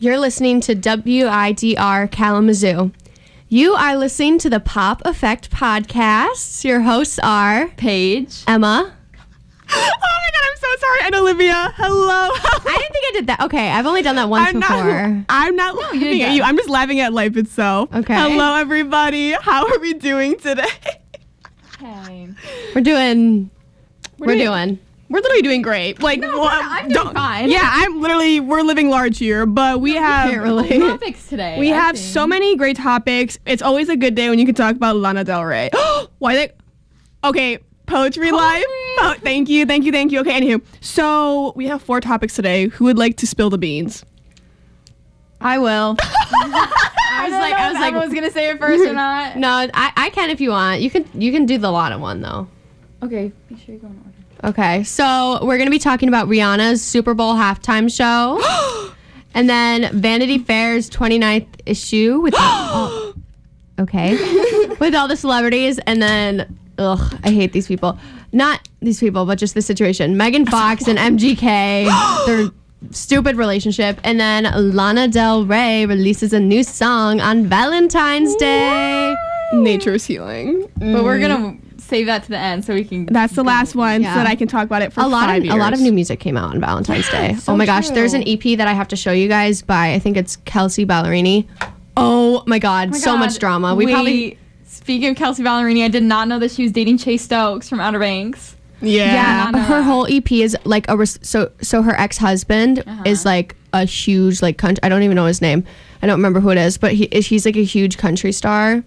You're listening to WIDR Kalamazoo. You are listening to the Pop Effect Podcast. Your hosts are Paige, Emma. Oh my god, I'm so sorry. And Olivia. Hello. I didn't think I did that. Okay, I've only done that once before. I'm not laughing at you. I'm just laughing at life itself. Okay. Hello, everybody. How are we doing today? hey. We're doing. We're literally doing great. Like, I'm doing fine. Yeah, we're living large here, but we have Topics today. We have so many great topics. It's always a good day when you can talk about Lana Del Rey. Okay, Poetry Live. Thank you. Okay, anywho. So we have 4 topics today. Who would like to spill the beans? I will. I was like, was gonna say it first or not. No, I can if you want. You can do the Lana one though. Okay, be sure you go in order. Okay, so we're gonna be talking about Rihanna's Super Bowl halftime show, and then Vanity Fair's 29th issue with with all the celebrities, and then I hate these people. Not these people, but just the situation. Megan Fox and MGK, their stupid relationship, and then Lana Del Rey releases a new song on Valentine's Day. Nature's healing. But we're gonna save that to the end so we can. That's the last one, so that I can talk about it for 5 years. A lot of new music came out on Valentine's Day. Oh my gosh, there's an EP that I have to show you guys by, I think it's Kelsey Ballerini. Oh my god, so much drama. Speaking of Kelsey Ballerini, I did not know that she was dating Chase Stokes from Outer Banks. Yeah. Her whole EP is like so her ex-husband is like a huge like country. I don't even know his name. I don't remember who it is, but he's like a huge country star.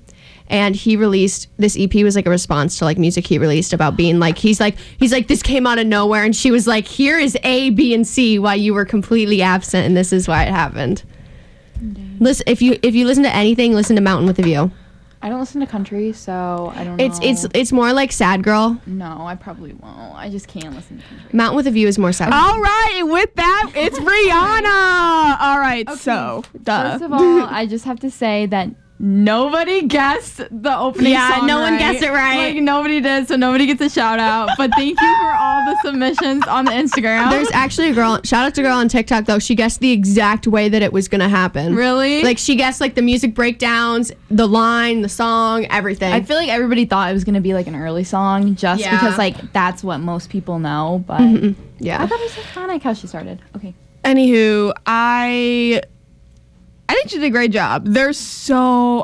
And he released this EP was like a response to like music he released about being like he's like this came out of nowhere, and she was like, here is A, B, and C why you were completely absent, and this is why it happened. Listen, if you listen to anything, listen to Mountain with a View. I don't listen to country, so I don't know. It's more like Sad Girl. No, I probably won't. I just can't listen to country. Mountain with a View is more sad. All right, and with that, it's Rihanna. All right, Okay. so First of all, I just have to say that nobody guessed the opening song. Yeah, no one guessed it right. Like, nobody did, so nobody gets a shout out. But thank you for all the submissions on the Instagram. There's actually a girl, shout out to a girl on TikTok though, she guessed the exact way that it was gonna happen. Really? Like she guessed like the music breakdowns, the line, the song, everything. I feel like everybody thought it was gonna be like an early song just Yeah. because like that's what most people know. But Yeah. I thought it was iconic how she started. Okay. anywho, I think she did a great job. There's so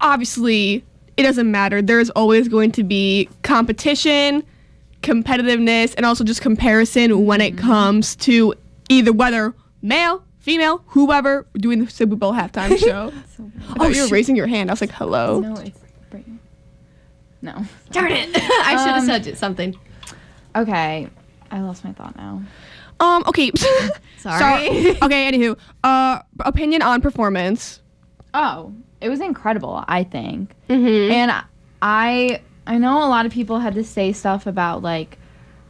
obviously it doesn't matter. There's always going to be competition, competitiveness, and also just comparison when it comes to either whether male, female, whoever doing the Super Bowl halftime show. I thought you were raising your hand. I was like, hello. No, it's breaking. No. Darn it. I should have said something. Okay. I lost my thought now. Okay. Sorry. Okay, anywho. Opinion on performance. Oh, it was incredible, I think. Mm-hmm. And I know a lot of people had to say stuff about like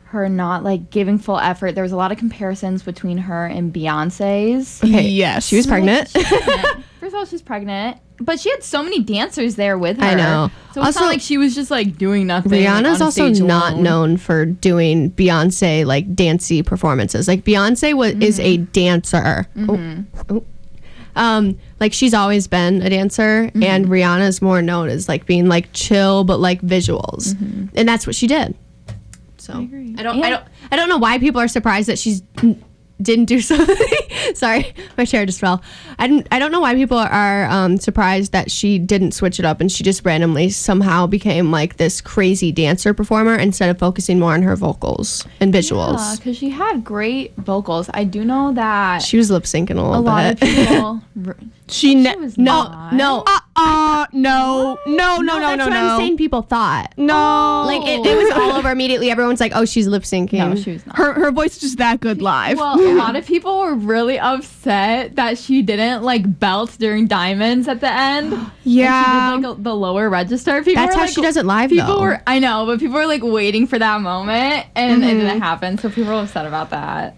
her not like giving full effort. There was a lot of comparisons between her and Beyonce's. Okay. Yes. She was pregnant. First of all, she's pregnant, but she had so many dancers there with her. I know. So it's Also, not like she was just like doing nothing. Rihanna's on also stage not alone. known for doing Beyonce like dancey performances. Like Beyonce is a dancer. Like she's always been a dancer, and Rihanna's more known as like being like chill but like visuals, and that's what she did. So I agree. I don't know why people are surprised that she's didn't do something. Sorry, my chair just fell. I don't know why people are surprised that she didn't switch it up and she just randomly somehow became like this crazy dancer performer instead of focusing more on her vocals and visuals. Yeah, because she had great vocals. I do know that She was lip syncing a little a lot of bit. people. She was no, not. no. No. That's what I'm saying. People thought. No. Like it was all over immediately. Everyone's like, "Oh, she's lip syncing." No, she was not. Her voice is just that good live. Well, a lot of people were really upset that she didn't like belt during Diamonds at the end. Yeah. And she did like the lower register. People That's were, how like, she does it live, People though. were, I know, but people were like waiting for that moment, and it didn't happen. So people were upset about that.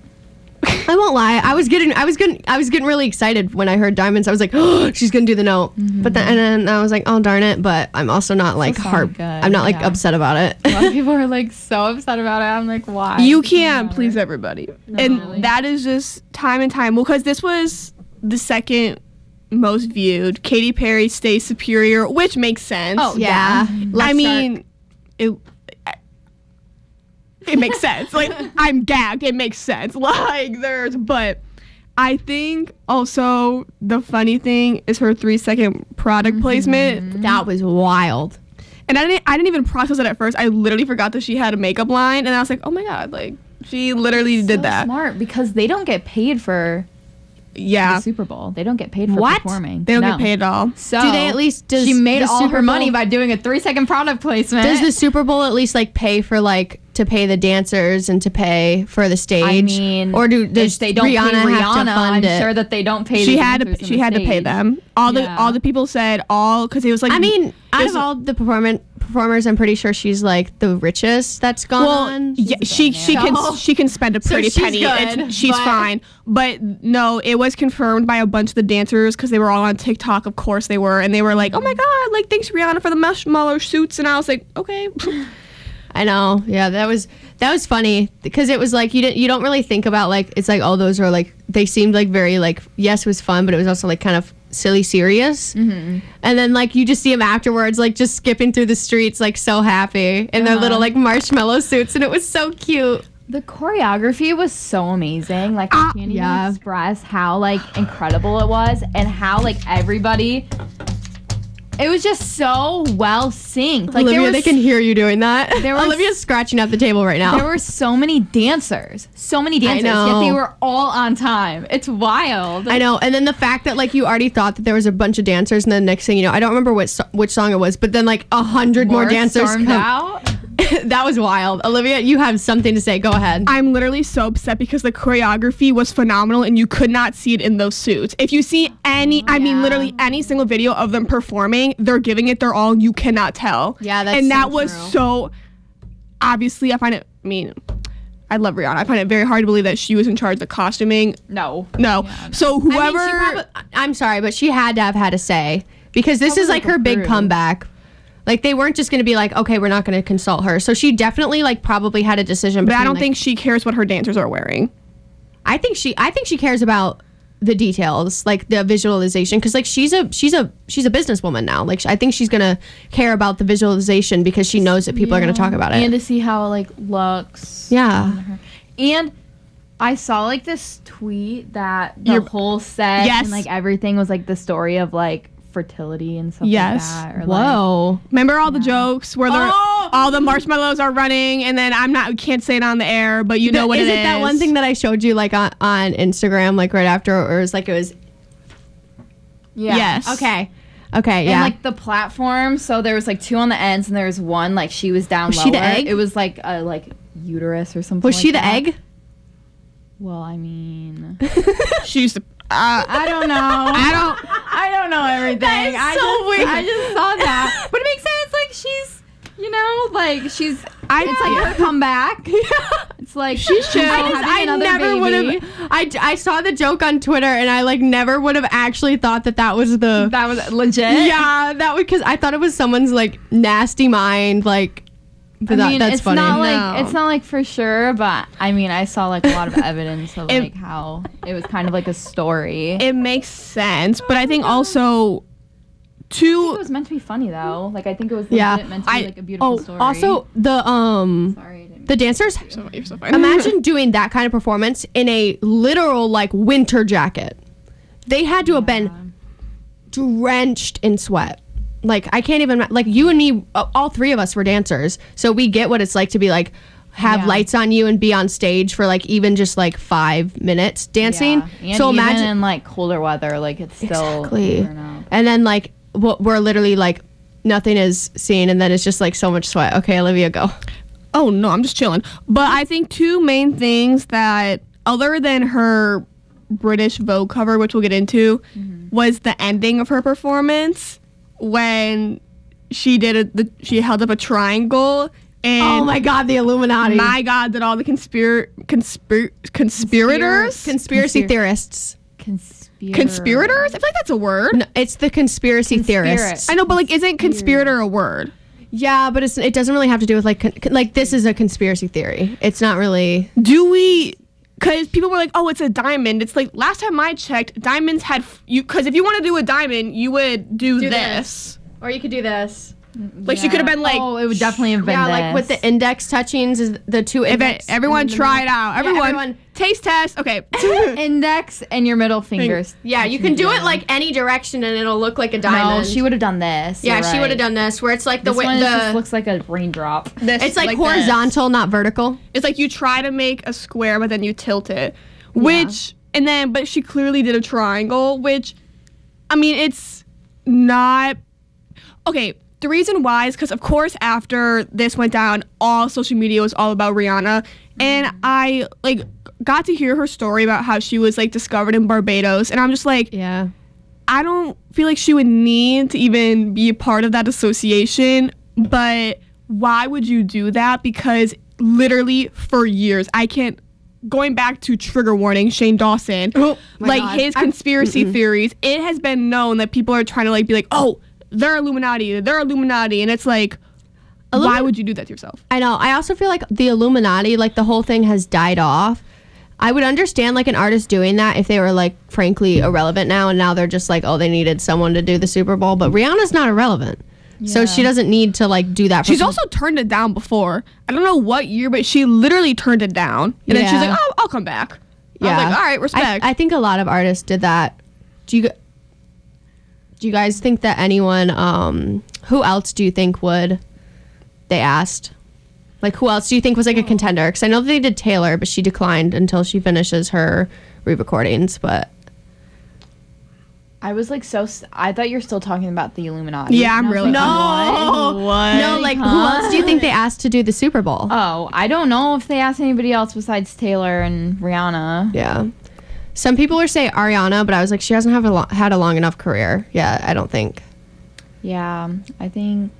I won't lie. I was getting really excited when I heard Diamonds. I was like, "Oh, she's gonna do the note." But then I was like, "Oh, darn it!" But I'm also not like sound good, I'm not like yeah. upset about it. A lot of people were like so upset about it. I'm like, why? You can't please everybody. And really. that is just time and time. Well, because this was the second most viewed. Katy Perry stays superior, which makes sense. Oh, Yeah. I mean, it makes sense. Like, I'm gagged. It makes sense. Like, but I think also the funny thing is her 3-second product placement. that was wild. And I didn't even process it at first. I literally forgot that she had a makeup line, and I was like, oh my God, like, she literally did that. Smart, because they don't get paid for Yeah. the Super Bowl. They don't get paid for What? performing. They don't No. get paid at all. So Do they at least? Does she made the all Super her money Bowl- by doing a 3-second product placement. Does the Super Bowl at least like pay for like to pay the dancers and to pay for the stage? I mean, or does if they don't Rihanna pay have to Rihanna, fund I'm it? sure that they don't pay. She the had dancers to. on She the had to pay stage. them. Yeah. All the people said because it was like. I mean, out there's- of all the performers, I'm pretty sure she's like the richest that's gone Well, on. yeah, she can spend a pretty she's penny. good, She's but- fine. But no, it was confirmed by a bunch of the dancers because they were all on TikTok. Of course they were, and they were like, "Oh my God, like thanks Rihanna for the marshmallow suits." And I was like, "Okay." I know. Yeah, that was funny because it was like you don't really think about like it's like oh those are like they seemed like very like yes it was fun but it was also like kind of silly serious. And then like you just see them afterwards like just skipping through the streets like so happy in their little like marshmallow suits and it was so cute. The choreography was so amazing. Like I can't yeah. even express how like incredible it was and how like everybody. It was just so well synced. Like Olivia, they can hear you doing that. there was- Olivia's scratching at the table right now. there were so many dancers, yet know. they were all on time. It's wild. I know, and then the fact that like you already thought that there was a bunch of dancers, and then next thing you know, I don't remember which song it was, but then like 100 more dancers stormed come. out. That was wild. Olivia, you have something to say. Go ahead. I'm literally so upset because the choreography was phenomenal and you could not see it in those suits. If you see literally any single video of them performing, they're giving it their all. You cannot tell. Yeah, that's and so that was true. so. Obviously, I love Rihanna. I find it very hard to believe that she was in charge of the costuming. No. No. So whoever. I'm sorry, but she had to have had a say because this is like her big crew. comeback. Like they weren't just going to be like, okay, we're not going to consult her. So she definitely like probably had a decision. But I between, don't like- think she cares what her dancers are wearing. I think she cares about the details, like the visualization, because like she's a businesswoman now. Like I think she's gonna care about the visualization because she knows that people are gonna talk about it. And to see how it like looks. Yeah. And I saw like this tweet that the Your- whole set Yes. and like everything was like the story of like fertility and stuff Yes. like that. Or, Whoa. Remember all the jokes where Oh! all the marshmallows are running, and then we can't say it on the air, but you know what it is. Is it that one thing that I showed you like on Instagram like right after, or it was yeah. Yes. okay, And yeah. like the platform, so there was like two on the ends, and there was one like she was down Was lower. she the egg? It was like a like uterus or something. was she like the that. egg? Well, I mean, She used to. I don't know. I don't know everything. That is I so just, weird. I just saw that, but it makes sense. Like she's, like she's. It's like her comeback. It's like she's chill. I never would have. I saw the joke on Twitter and I like never would have actually thought that was the. That was legit. Yeah, that would because I thought it was someone's like nasty mind like. But I mean, that's it's funny. not like No. it's not like for sure, but I mean, I saw like a lot of evidence of It- like how it was kind of like a story. It makes sense, but I think also It to was meant to be funny though. Like I think it was Yeah, legit meant to be I- like a beautiful story. Also the sorry, I didn't the dancers. you're so fine. Imagine doing that kind of performance in a literal like winter jacket. They had to have been drenched in sweat. Like I can't even like you and me. All three of us were dancers, so we get what it's like to be like have Yeah. lights on you and be on stage for like even just like 5 minutes dancing. Yeah. And So even imagine in like colder weather, like it's still exactly. burn out. And then like we're literally like nothing is seen, and then it's just like so much sweat. Okay, Olivia, go. Oh no, I'm just chilling. But I think two main things that, other than her British Vogue cover, which we'll get into, was the ending of her performance when she she held up a triangle and Oh my God, the Illuminati. my God, did all the conspirators Conspiracy theorists. conspirators? I feel like that's a word. No, it's the conspiracy theorists. I know, but like, isn't conspirator a word? Yeah, but it doesn't really have to do with like like this is a conspiracy theory. It's not really. Do we? because people were like, oh, it's a diamond. It's like, last time I checked, diamonds had, because if you want to do a diamond, you would do this. Or you could do this. Like, she could have been like, oh, it would definitely have been Yeah, this. like with the index touchings, is the two index. everyone try it out. Everyone, everyone- taste test. Okay. index and your middle fingers. Yeah, you can do it like any direction and it'll look like a diamond. No, she would have done this. Yeah, You're she would have right. done this, where it's like the This way one just the. looks like a raindrop. It's like this. horizontal, not vertical. It's like you try to make a square, but then you tilt it. Which, and then, but she clearly did a triangle, which, I mean, it's not. Okay, the reason why is because, of course, after this went down, all social media was all about Rihanna. And I, like, got to hear her story about how she was, like, discovered in Barbados. And I'm just like, Yeah. I don't feel like she would need to even be a part of that association, but why would you do that? Because literally for years, I can't, going back to trigger warning, Shane Dawson, my like God. his conspiracy theories, it has been known that people are trying to like be like, oh, they're Illuminati, and it's like, why would you do that to yourself? I know. I also feel like the Illuminati, like the whole thing has died off. I would understand like an artist doing that if they were like frankly irrelevant now, and now they're just like, oh, they needed someone to do the Super Bowl. But Rihanna's not irrelevant, so she doesn't need to like do that. She's also turned it down before. I don't know what year, but she literally turned it down, and then she's Yeah. like, oh, I'll come back. I Yeah. was like, all right, respect. I think a lot of artists did that. Do you guys think that anyone? Who else do you think would? They asked. Like, who else do you think was like a contender? Because I know they did Taylor, but she declined until she finishes her re-recordings. But I was like I thought you were still talking about the Illuminati. Yeah, I'm And I was really- like, No. what? no, like who Huh? else do you think they asked to do the Super Bowl? Oh, I don't know if they asked anybody else besides Taylor and Rihanna. Yeah. Some people were saying Ariana, but I was like, she hasn't had a long enough career. Yeah, I don't think. Yeah, I think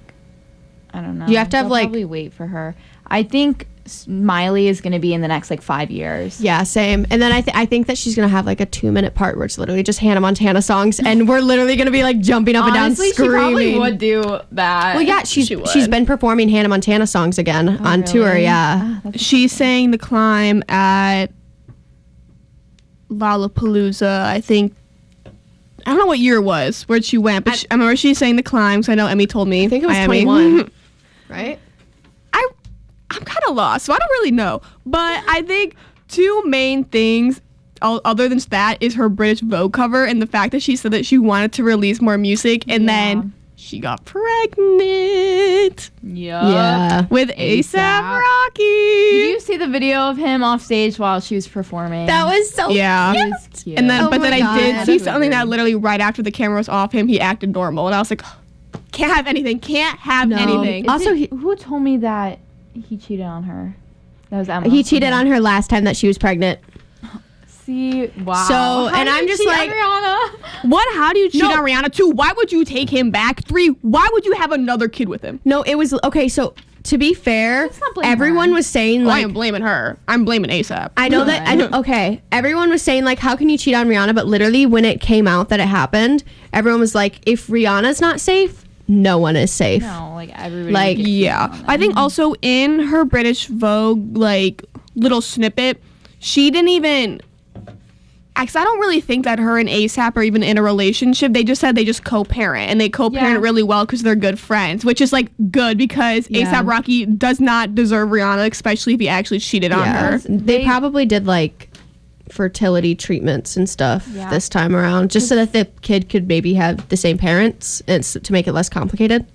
I don't know. You have to have, They'll like- probably wait for her. I think Miley is going to be in the next like 5 years. Yeah, same. And then I think that she's gonna have like a 2-minute part where it's literally just Hannah Montana songs, and we're literally gonna be like jumping up Honestly, and down, she probably screaming. would do that. Well, yeah, she's been performing Hannah Montana songs again on tour. really? Yeah, She sang The Climb at Lollapalooza, I think. I don't know what year it was where she went, but I remember she sang The Climb, so I know Emmy told me. I think it was Miami. 21. Right? I'm kind of lost, so I don't really know. But I think two main things, other than that, is her British Vogue cover and the fact that she said that she wanted to release more music, and then she got pregnant Yeah. with A$AP Rocky. Did you see the video of him off stage while she was performing? That was so Yeah. It was cute. And then, Oh but then my I did God. see something that literally right after the camera was off him, he acted normal, and I was like, can't have anything, can't have No. anything. Also, who told me that he cheated on her? That was Emma. he cheated on her last time that she was pregnant. See, wow. So, How and did I'm you just cheat on like- Rihanna? One, how do you cheat No. on Rihanna? Two, why would you take him back? Three, why would you have another kid with him? No, it was okay. So to be fair, Let's not blame everyone her. was saying I like. am blaming her. I'm blaming A$AP. I know that. I know, okay, everyone was saying like, how can you cheat on Rihanna? But literally, when it came out that it happened, everyone was like, if Rihanna's not safe, no one is safe. No, like everybody. Like, would get Yeah. cheated on I think also in her British Vogue, like, little snippet, she didn't even... Because I don't really think that her and A$AP are even in a relationship. They just said they just co-parent, and they co-parent Yeah. really well because they're good friends, which is, like, good because Yeah. A$AP Rocky does not deserve Rihanna, especially if he actually cheated on her. They probably did like fertility treatments and stuff Yeah. this time around, just so that the kid could maybe have the same parents, and to make it less complicated.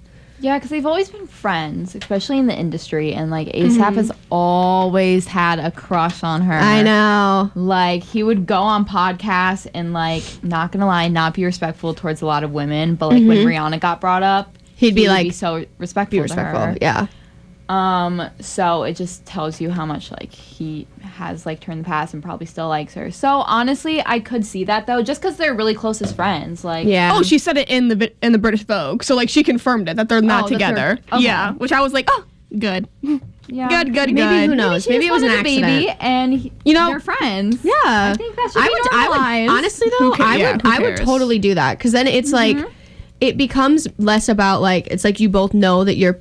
Yeah, because they've always been friends, especially in the industry, and like A$AP has always had a crush on her. I know. Like he would go on podcasts and like, not gonna lie, not be respectful towards a lot of women, but like when Rihanna got brought up, He'd be he would like, be so respectful. Be respectful. To her. Yeah. So it just tells you how much like he has like turned the past and probably still likes her. So honestly, I could see that though, just because they're really close as friends. Like, Yeah. Oh, she said it in the British Vogue, so like she confirmed it that they're not Oh, that they're- together. okay. Yeah, which I was like, oh, good, yeah. good. Maybe who good. knows? She Maybe it just was an wanted a accident. baby, and You know- they're friends. Yeah. I think that should be I normalized. would honestly though, Who ca- yeah, who I would cares? totally do that, because then it's like it becomes less about like, it's like you both know that you're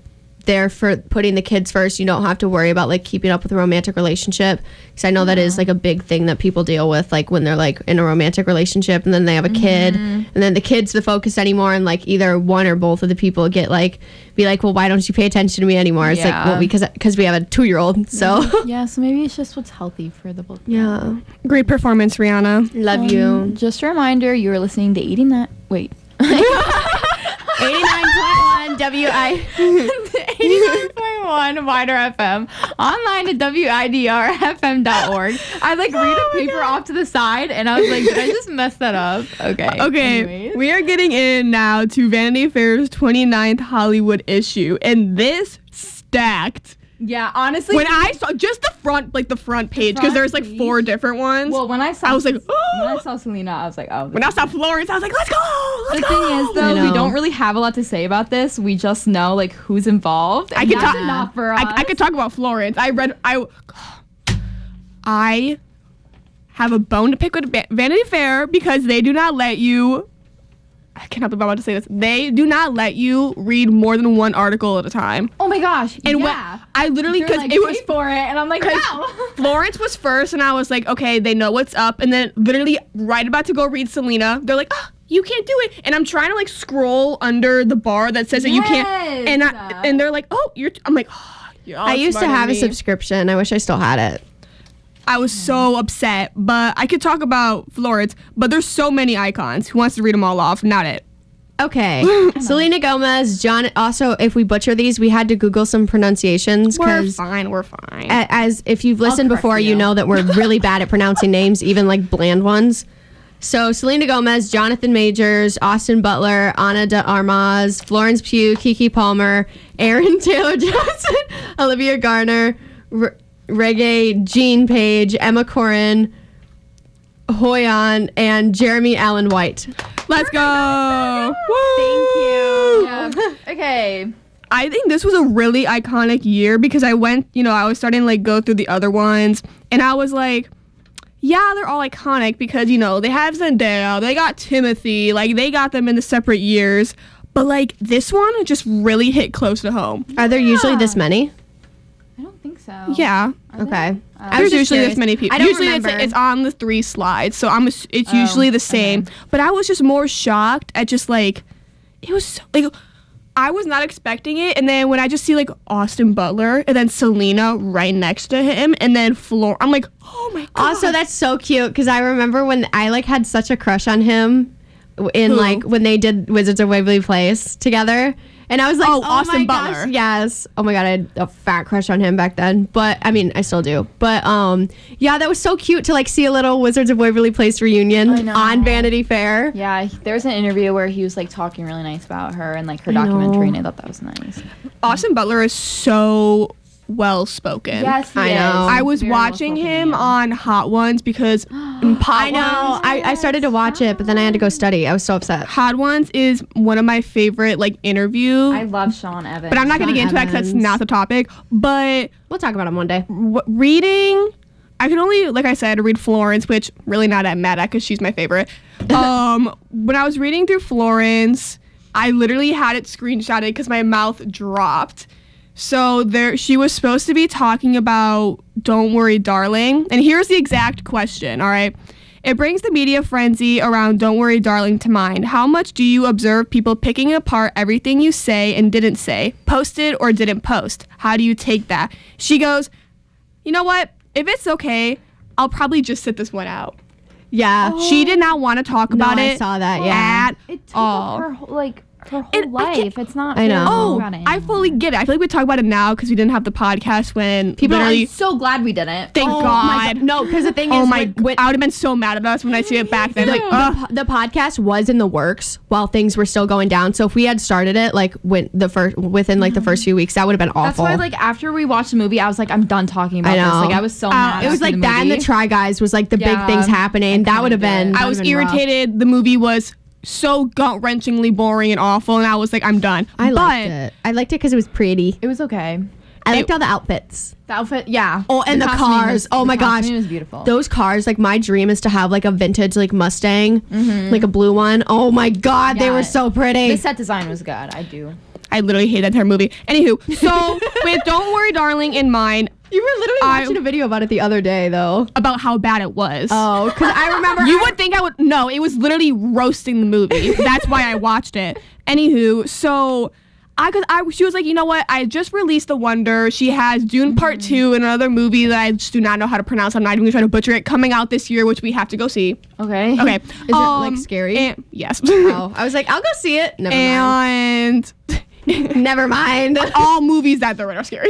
they're for putting the kids first. You don't have to worry about like keeping up with a romantic relationship, because I know that is like a big thing that people deal with, like when they're like in a romantic relationship and then they have a kid and then the kid's the focus anymore, and like either one or both of the people get like be like, well, why don't you pay attention to me anymore? It's like, well, because we have a 2-year-old, so Yeah, so maybe it's just what's healthy for the both. yeah. Great performance, Rihanna. Love you. Just a reminder, you are listening to 89. Wait. 89.1 WI. 89.1 Wider FM, online at widrfm.org. I like read a paper off to the side and I was like, did I just mess that up? Okay. Okay, we are getting in now to Vanity Fair's 29th Hollywood issue, and this stacked. Yeah, honestly. When I saw just the front page, because there's like 4 different ones. Well, when I saw, I was like, when I saw Selena, I was like, oh. When I saw Florence, I was like, let's go. The thing is, though, we don't really have a lot to say about this. We just know like who's involved. I could talk enough for us. I could talk about Florence. I have a bone to pick with Vanity Fair because they do not let you. I cannot believe I'm about to say this. They do not let you read more than 1 article at a time. Oh my gosh! And yeah. when I literally, because like, it was pay for it, and I'm like, no. Florence was first, and I was like, okay, they know what's up. And then literally right about to go read Selena, they're like, you can't do it. And I'm trying to like scroll under the bar that says that you can't. And they're like, I'm like, I used to have a subscription. I wish I still had it. I was so upset, but I could talk about Florence, but there's so many icons. Who wants to read them all off? Not it. Okay. Selena Gomez, John. Also, if we butcher these, we had to Google some pronunciations. We're fine. As if you've listened before, you know that we're really bad at pronouncing names, even like bland ones. So Selena Gomez, Jonathan Majors, Austin Butler, Ana de Armas, Florence Pugh, Keke Palmer, Aaron Taylor Johnson, Olivia Garner, Reggae Jean Page, Emma Corrin, Hoyan, and Jeremy Allen White. Let's go. Thank you. Yeah. Okay. I think this was a really iconic year because I went, I was starting to like go through the other ones, and I was like, yeah, they're all iconic because, they have Zendaya, they got Timothy, like they got them in the separate years, but like this one just really hit close to home. Are there usually this many? I don't think so. Yeah. Okay. There's usually this many people. I don't usually remember. it's on the 3 slides, so it's usually the same. Okay. But I was just more shocked at just like, it was so, like, I was not expecting it, and then when I just see like Austin Butler and then Selena right next to him, and then I'm like, oh my god. Also, that's so cute because I remember when I like had such a crush on him in like when they did Wizards of Waverly Place together. And I was like, Austin my Butler. Gosh, yes. Oh my God, I had a fat crush on him back then. But I mean, I still do. But yeah, that was so cute to like see a little Wizards of Waverly Place reunion on Vanity Fair. Yeah, there was an interview where he was like talking really nice about her and like her documentary, and I thought that was nice. Austin Butler is so well spoken. Yes, he I is. know. I was Very watching well-spoken him man. on Hot Ones because I know. I started to watch it, but then I had to go study. I was so upset. Hot Ones is one of my favorite like interview. I love Sean Evans. But I'm not going to get into that because that's Evans. not the topic. But We'll talk about him one day. reading, I could only, like I said, read Florence, which really not that mad at because she's my favorite. When I was reading through Florence, I literally had it screenshotted because my mouth dropped. So she was supposed to be talking about Don't Worry, Darling. And here's the exact question, all right? It brings the media frenzy around Don't Worry, Darling to mind. How much do you observe people picking apart everything you say and didn't say, posted or didn't post? How do you take that? She goes, you know what? If it's okay, I'll probably just sit this one out. Yeah. She did not want to talk about it. I saw that, yeah. At It took all. her whole And I life. It's not. I fair to know. talk Oh, about it I fully get it. I feel like we talk about it now because we didn't have the podcast when People literally. I'm so glad we didn't. Thank Oh God. my God. No, because the thing Oh is, my! when I would have been so mad at us when I see it back then. Like, the podcast was in the works while things were still going down. So if we had started it like within the first few weeks, that would have been That's awful. why, like, after we watched the movie, I was like, I'm done talking about I know. this. Like, I was so mad. it was like that and the Try Guys was like the big Yeah, things happening. I That would have couldn't been. do it. I was irritated. The movie was so gut-wrenchingly boring and awful, and I was like, I'm done. I liked it. I liked it because it was pretty. It was okay. I liked all the outfits. The outfit, yeah. Oh, and the costume cars. Oh my the gosh. costume was beautiful. Those cars, like my dream is to have like a vintage like Mustang, like a blue one. Oh my God, they Yeah. were so pretty. The set design was good. I do. I literally hate that entire movie. Anywho, so with Don't Worry Darling in mind, You were literally watching a video about it the other day, though. about how bad it was. Oh, because I remember. You would think I would. No, it was literally roasting the movie. That's why I watched it. Anywho, so she was like, you know what? I just released The Wonder. She has Dune Part 2 and another movie that I just do not know how to pronounce. I'm not even going to try to butcher it. Coming out this year, which we have to go see. Okay. Okay. Is it like scary? Yes. Oh, I was like, I'll go see it. Never mind. And Never mind. all movies that they're in are scary.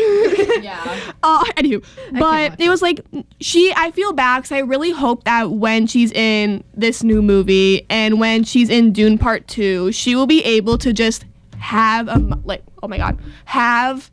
Yeah. Anywho, but it was like I feel bad because I really hope that when she's in this new movie and when she's in Dune Part 2, she will be able to just have have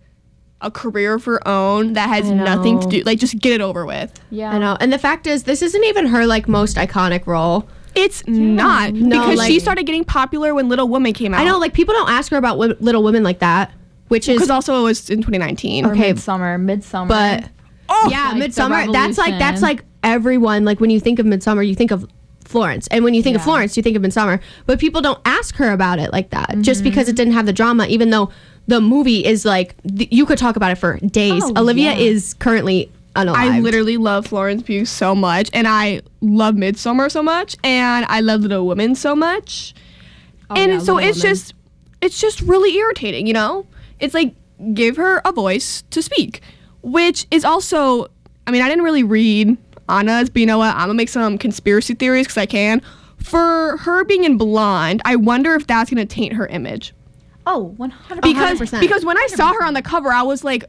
a career of her own that has nothing to do, like, just get it over with. Yeah. I know. And the fact is, this isn't even her like most iconic role. It's not, No, because like- she started getting popular when Little Women came out. I know, like people don't ask her about Little Women like that, which is because also it was in 2019. Okay. Midsummer. but Oh, yeah, like the Midsummer. That's Revolution. like everyone. Like when you think of Midsummer, you think of Florence, and when you think of Yeah. Florence, you think of Midsummer. But people don't ask her about it like that, just because it didn't have the drama. Even though the movie is like, you could talk about it for days. Oh, Olivia yeah. is currently unalived. I literally love Florence Pugh so much, and I love Midsommar so much, and I love Little Women so much. And yeah, so Little it's Women. just really irritating, you know? It's like, give her a voice to speak, which is also, I mean, I didn't really read Anna's, but you know what? I'm gonna make some conspiracy theories because I can. For her being in Blonde, I wonder if that's gonna taint her image. Oh, 100%. Because when I saw her on the cover, I was like,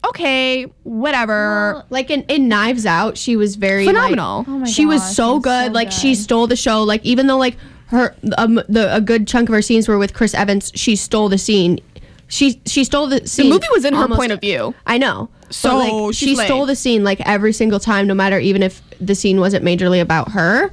okay, whatever. Well, like in Knives Out, she was very Phenomenal. like, Oh my she was gosh, so she's good. so Like she good. stole the show. Like even though like her a good chunk of her scenes were with Chris Evans, she stole the scene. She stole the scene. The movie was in her almost- point of view. I know. So, But, like, she she slayed. stole the scene like every single time, no matter even if the scene wasn't majorly about her.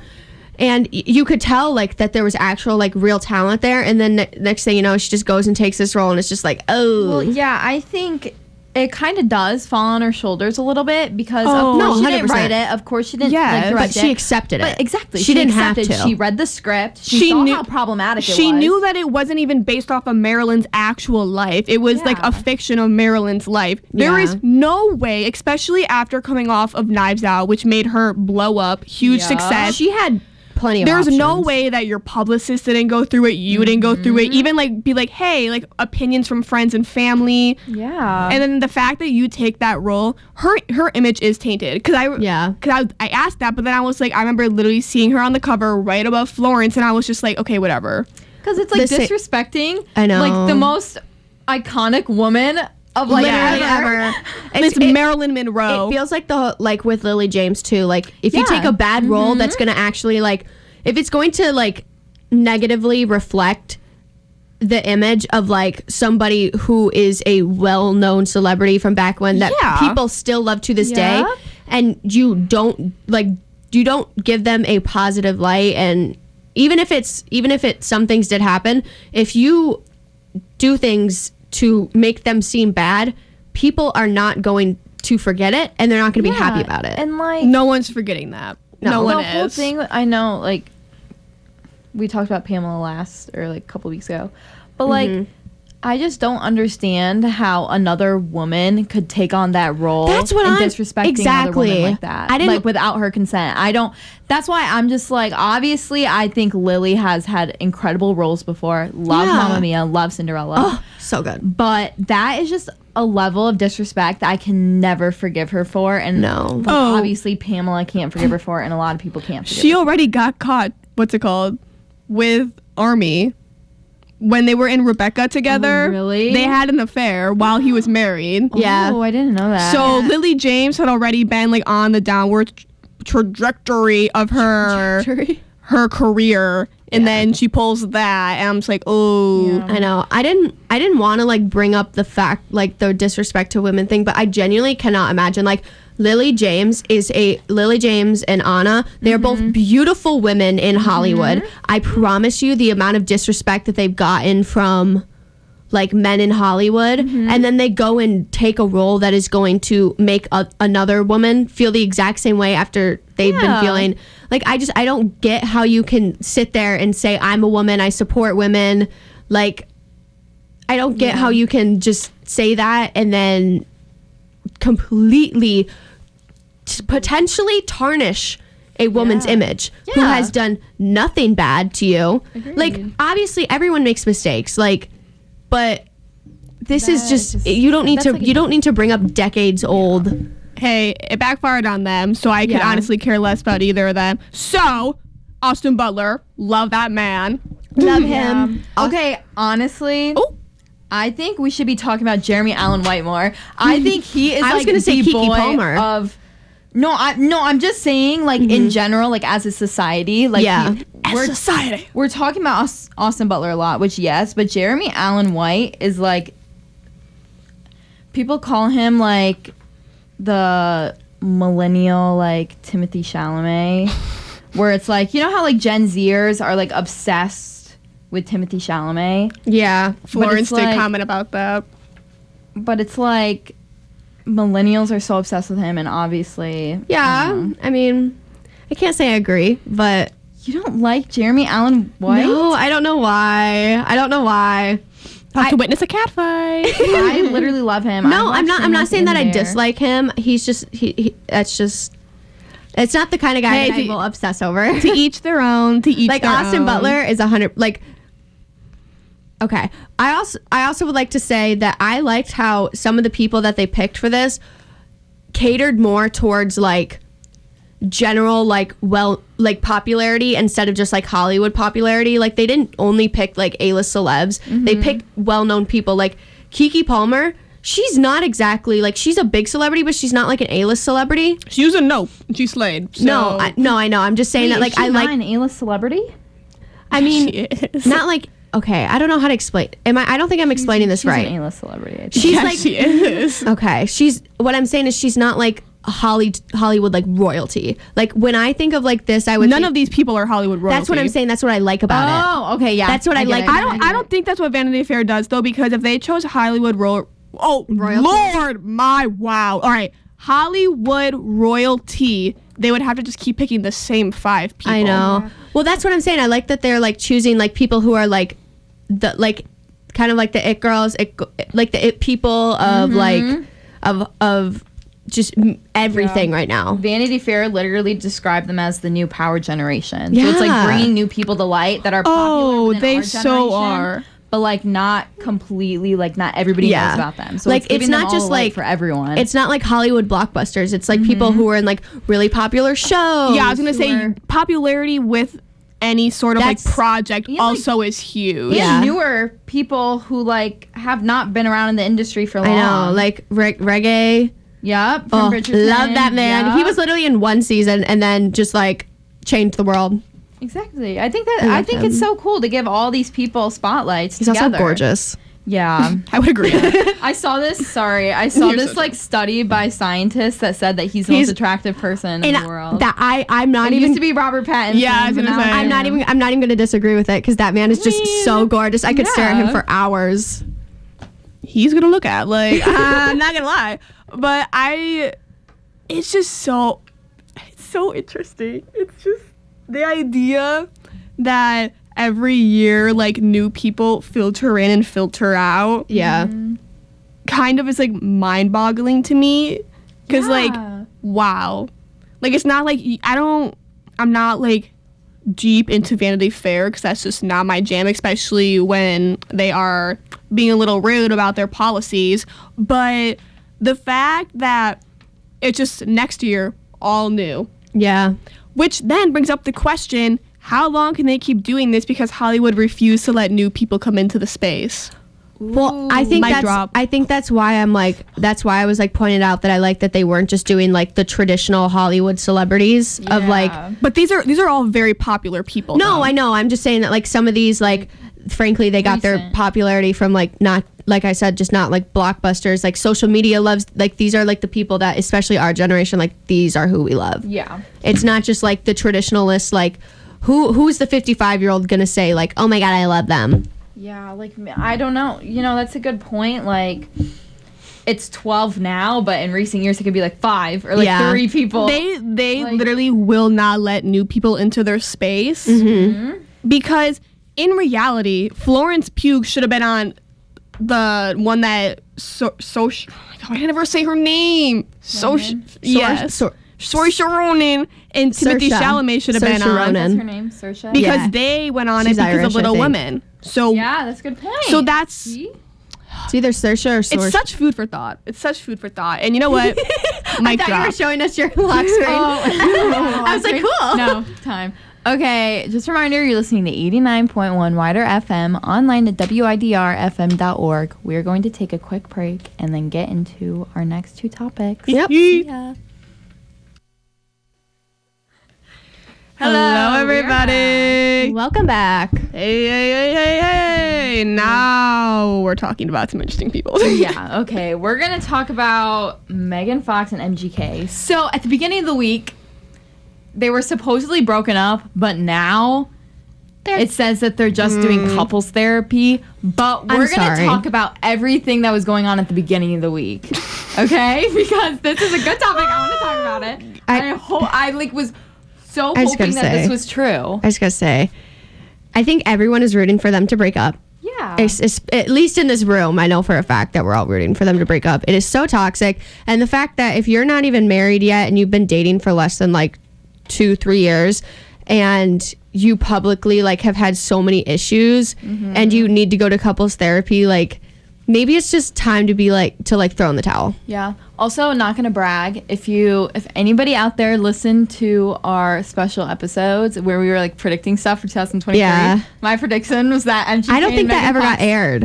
And you could tell like that there was actual like real talent there. And then next thing you know, she just goes and takes this role, and it's just like, oh, Well, yeah, I think it kind of does fall on her shoulders a little bit because Oh, of course no, she didn't 100%. write it. Of course she didn't Yes. like, but direct she it. accepted But it. exactly, She didn't have accepted. to. She read the script. She, She saw knew- how problematic it She was. knew that it wasn't even based off of Marilyn's actual life. It was like Yeah. a fiction of Marilyn's life. There Yeah. is no way, especially after coming off of Knives Out, which made her blow up, huge Yeah. success. she had plenty of There's no options. way that your publicist didn't go through it, you didn't go through it, even like be like, hey, like opinions from friends and family. Yeah. And then the fact that you take that role, her image is tainted. Cause I asked that, but then I was like, I remember literally seeing her on the cover right above Florence, and I was just like, okay, whatever. Because it's like The sa- disrespecting. I know. Like the most iconic woman of like literally ever. It's it- Marilyn Monroe. It feels like like with Lily James too. Like if you Yeah. take a bad role that's gonna actually like, if it's going to like negatively reflect the image of like somebody who is a well-known celebrity from back when that Yeah. people still love to this day, Yeah. and you don't give them a positive light, and even if some things did happen, if you do things to make them seem bad, people are not going to forget it, and they're not going to be happy about it. And like No one's forgetting that. No, No. one the whole is. thing, I know, like we talked about Pamela last or like a couple weeks ago, but like Mm-hmm. I just don't understand how another woman could take on that role. That's what and I'm- disrespecting another exactly. woman like that. I didn't- like without her consent. I don't. That's why I'm just like, obviously, I think Lily has had incredible roles before. Love Yeah. Mamma Mia, love Cinderella. Oh, so good. But that is just a level of disrespect that I can never forgive her for. And No. like, Oh. obviously Pamela can't forgive her for it, and a lot of people can't forgive She her. already got caught, what's it called, with Army. When they were in Rebecca together, Oh, really? they had an affair while he was married. Yeah. Oh, I didn't know that. So Lily James had already been like on the downward trajectory of her career, and then she pulls that, and I'm just like, oh, Yeah. I know. I didn't want to like bring up the fact like the disrespect to women thing, but I genuinely cannot imagine like Lily James and Anna. They're both beautiful women in Hollywood. I promise you, the amount of disrespect that they've gotten from like men in Hollywood, and then they go and take a role that is going to make another woman feel the exact same way after they've been Yeah. feeling like, I don't get how you can sit there and say, I'm a woman, I support women. Like, I don't get how you can just say that and then completely potentially tarnish a woman's image who Yeah. has done nothing bad to you. Agreed. Like, obviously everyone makes mistakes, like, but this is That just is- you don't need that's to like a- you don't need to bring up decades old. Hey, it backfired on them, so I could Yeah. honestly care less about either of them. So, Austin Butler, love that man. Love Yeah. him. Okay, honestly, Oh. I think we should be talking about Jeremy Allen White more. I think he is I was like gonna say the Keke boy Palmer. of. No, I'm just saying, like, in general, like, as a society, like, Yeah. we're, Society. we're talking about Austin Butler a lot, which, yes, but Jeremy Allen White is, like, people call him, like, the millennial, like, Timothy Chalamet, where it's, like, you know how, like, Gen Zers are, like, obsessed with Timothy Chalamet? Yeah. Florence did like- comment about that. But it's, like, millennials are so obsessed with him, and obviously... Yeah. I mean, I can't say I agree, but You don't like Jeremy Allen White? no, I don't know why. I don't know why. About to witness a cat fight. I literally love him. No, I'm not. I'm not saying that I there. dislike him. He's just he. That's just. It's not the kind of guy Hey, that I to- will obsess over. To each their own. To each Like their Austin own. Butler is 100. Like. Okay, I also would like to say that I liked how some of the people that they picked for this catered more towards like general like popularity instead of just like Hollywood popularity. Like they didn't only pick like A-list celebs. They picked well-known people like Keke Palmer. She's not exactly like she's a big celebrity, but she's not like an A-list celebrity. She was a nope. She slayed. So No, I know. I'm just saying Wait, that like is she I not like. an A-list celebrity? I mean, she is. not like okay. I don't know how to explain. I don't think I'm explaining this She's right. an A-list celebrity. I think. She's Yeah, like she is. okay. What I'm saying is she's not like Hollywood like royalty. Like when I think of like this, I would None think, of these people are Hollywood royalty. That's what I'm saying. That's what I like about it. Oh, okay, yeah. That's what I get like it. about I don't think that's what Vanity Fair does though, because if they chose Hollywood Royalty? Lord, my wow. All right, Hollywood royalty, they would have to just keep picking the same 5 people. I know. Well, that's what I'm saying. I like that they're like choosing like people who are like the like kind of like the it girls, like the it people of like of just everything right now. Vanity Fair literally described them as the new power generation. So it's like Yeah. bringing new people to light that are popular Oh, within they our so generation, are. but like not completely, like not everybody Yeah. knows about them. So Like, it's, giving it's not them all just, the light like- for everyone. It's not like Hollywood blockbusters. It's like people who are in like really popular shows. Yeah, I was gonna say Sure. popularity with any sort of like That's- project Yeah, like- also is huge. Yeah. and newer people who like have not been around in the industry for long. I know, like reggae. Yep. Oh, From Bridgerton. love that man. He Yep. was literally in one season and then just like changed the world. Exactly. I think I it's love him. so cool to give all these people spotlights. He's together. also gorgeous. Yeah. I would agree. I saw this. Sorry, I saw You're this so like study by scientists that said that he's the He's- most attractive person in And the world. that I'm not it even used to be Robert Pattinson. Yeah, I was but gonna now say. it's I'm not him. even going to disagree with it because that man is just so gorgeous. I could stare at him Yeah. for hours. He's gonna look at like I'm not gonna lie, but it's just so interesting. It's just the idea that every year like new people filter in and filter out Yeah. kind of is like mind-boggling to me because like Yeah. wow, like it's not like I'm not like deep into Vanity Fair because that's just not my jam, especially when they are being a little rude about their policies. But the fact that it's just next year all new, Yeah. which then brings up the question, how long can they keep doing this because Hollywood refused to let new people come into the space? Well, I think Mic drop. that's why I was like pointed out that I like that they weren't just doing like the traditional Hollywood celebrities of like Yeah. But these are all very popular people. no, though. I know. I'm just saying that like some of these like frankly they got their Recent. popularity from like not like I said just not like blockbusters. Like social media loves like these are like the people that especially our generation like these are who we love. Yeah. It's not just like the traditionalists like who's the 55-year-old gonna say like oh my god I love them. Yeah. Like I don't know. You know, that's a good point. Like. It's 12 now, but in recent years it could be like 5 or like Yeah. 3 people. They Like- literally will not let new people into their space Mm-hmm. because in reality, Florence Pugh should have been on the one that oh my God, I can never say her name. Yes. Saoirse Ronan and Timothy Saoirse. Chalamet should have been Saoirse on Ronan. What's her name? Saoirse? because Yeah. they went on She's it because Irish, of Little I think. Women. So Yeah, that's a good point. so that's See? It's either Saoirse or Saoirse. it's such food for thought. It's such food for thought. And you know what? I Mic thought you were drop. showing us your lock screen. I was like, cool. No, time. Okay, just a reminder, you're listening to 89.1 Wider FM, online at widrfm.org. We're going to take a quick break and then get into our next two topics. Yep. Yeah. Hello, we're everybody. Welcome back. Hey. Now we're talking about some interesting people. Yeah, okay. We're going to talk about Megan Fox and MGK. So, at the beginning of the week, they were supposedly broken up, but now it says that they're just doing couples therapy. But we're going to sorry. talk about everything that was going on at the beginning of the week. Okay? Because this is a good topic. I want to talk about it. I was so I just hoping gotta that say- this was true. I just gotta say, I think everyone is rooting for them to break up. Yeah. It's, at least in this room, I know for a fact that we're all rooting for them to break up. It is so toxic. And the fact that if you're not even married yet and you've been dating for less than like 2-3 years and you publicly like have had so many issues and you need to go to couples therapy, like maybe it's just time to be like to throw in the towel. Yeah. Also, not gonna brag. If anybody out there listened to our special episodes where we were like predicting stuff for 2023, Yeah. my prediction was that MGK I don't think and that Megan ever got Fox- aired.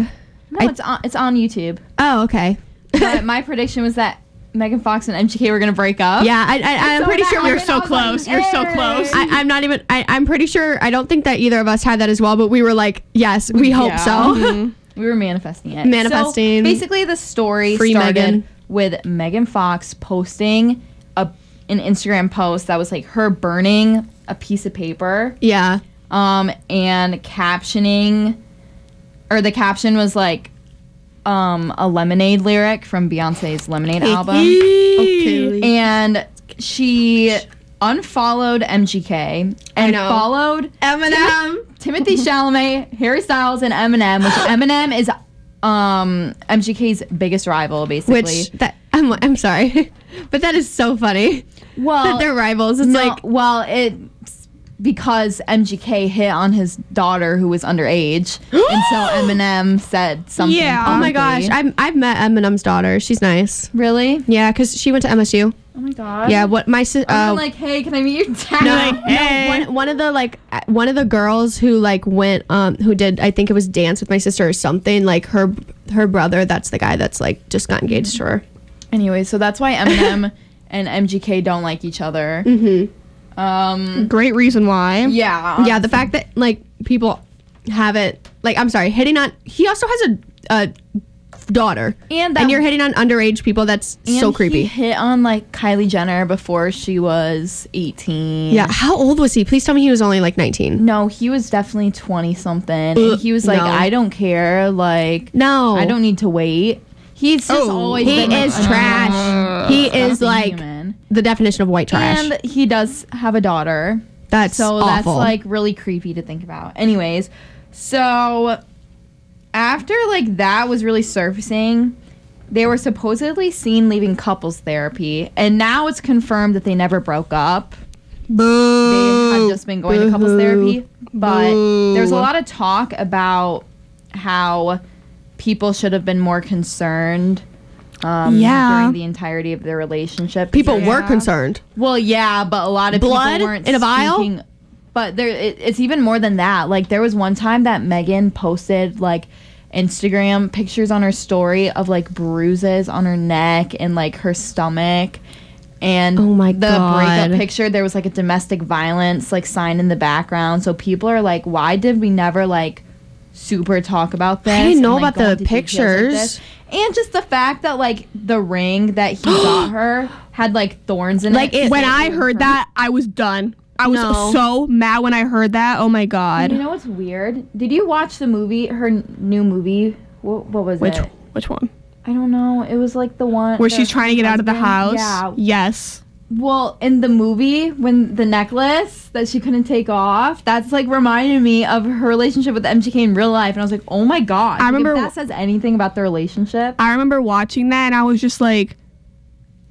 No, it's on YouTube. Oh, okay. But my prediction was that Megan Fox and MGK were gonna break up. Yeah, I'm So pretty that sure You're happened. so I was close. like, You're so "Yay." close. I'm not even. I'm pretty sure. I don't think that either of us had that as well. But we were like, yes, we hope Yeah. so. We were manifesting it. Manifesting. So basically, the story Free started Megan. with Megan Fox posting an Instagram post that was like her burning a piece of paper, Yeah. and captioning, or the caption was like, a Lemonade lyric from Beyonce's Lemonade album, Okay. and she unfollowed MGK and know. followed Eminem. Timothy Chalamet, Harry Styles, and Eminem, which Eminem is MGK's biggest rival, basically. Which that I'm sorry, but that is so funny. well, That they're rivals. It's like it's because MGK hit on his daughter who was underage, and so Eminem said something. Yeah. oh my publicly. gosh, I've met Eminem's daughter. She's nice. Really? Yeah, because she went to MSU. Oh my god. Yeah. What my sister. I'm like, hey, can I meet your dad? No, like, hey. one of the girls who like went who did, I think it was Dance with My Sister or something, like her brother, that's the guy that's like just got engaged to her. Anyway, so that's why Eminem and MGK don't like each other. Great reason why. Yeah. Yeah, the fact that like people haven't, like, I'm sorry, hitting on, he also has a daughter, And you're hitting on underage people. That's so And creepy. He hit on like Kylie Jenner before she was 18. Yeah, how old was he? Please tell me he was only like 19. No, he was definitely 20 something. And he was like, no. I don't care. Like, No, I don't need to wait. He's just always He been, like, is an trash. He is disgusting like human. the definition of white trash. And he does have a daughter. That's So awful. that's like really creepy to think about. Anyways, so after like that was really surfacing, they were supposedly seen leaving couples therapy, and now it's confirmed that they never broke up. They had just been going to couples therapy, but there's a lot of talk about how people should have been more concerned during the entirety of their relationship. People Because- were concerned. Well, yeah, but a lot of Blood people weren't in a vial? speaking- But it's even more than that. Like, there was one time that Megan posted like Instagram pictures on her story of like bruises on her neck and like her stomach. And Oh my the God. breakup picture, there was like a domestic violence like sign in the background. So people are like, why did we never like super talk about this? I didn't know and, like, about go the into details like pictures. this? And just the fact that like the ring that he got her had like thorns in Like, it. When I heard that, I was done. I was No. so mad when I heard that. Oh my god. You know what's weird? Did you watch the movie? Her new movie? What was it? Which one? I don't know. It was like the one Where the she's trying to get out of the husband? house? Yeah. Yes. Well, in the movie, when the necklace that she couldn't take off, that's like reminded me of her relationship with MGK in real life, and I was like, oh my god! I remember if that says anything about their relationship. I remember watching that and I was just like,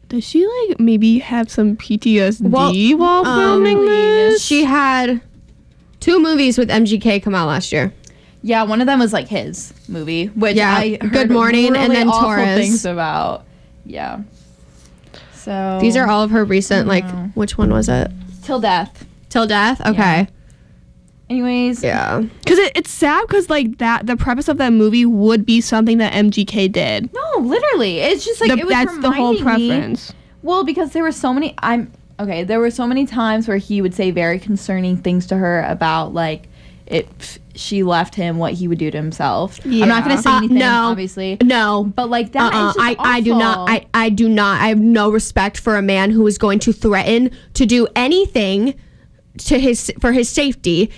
does she like maybe have some PTSD while filming this? She had 2 movies with MGK come out last year. Yeah, one of them was like his movie, which Yeah, I heard Good Morning really and then awful Taurus. things about. Yeah. So These are all of her recent, like, which one was it? Till Death. Till Death? Okay. Anyways, Yeah. Because it's sad because like that the premise of that movie would be something that MGK did. no, literally, it's just like it was That's the whole reminding me- preference. Well, because there were so many. There were so many times where he would say very concerning things to her about like if she left him, what he would do to himself. I'm not gonna say anything, no. obviously. No. But like that is just I do not. awful. I do not. I have no respect for a man who is going to threaten to do anything to for his safety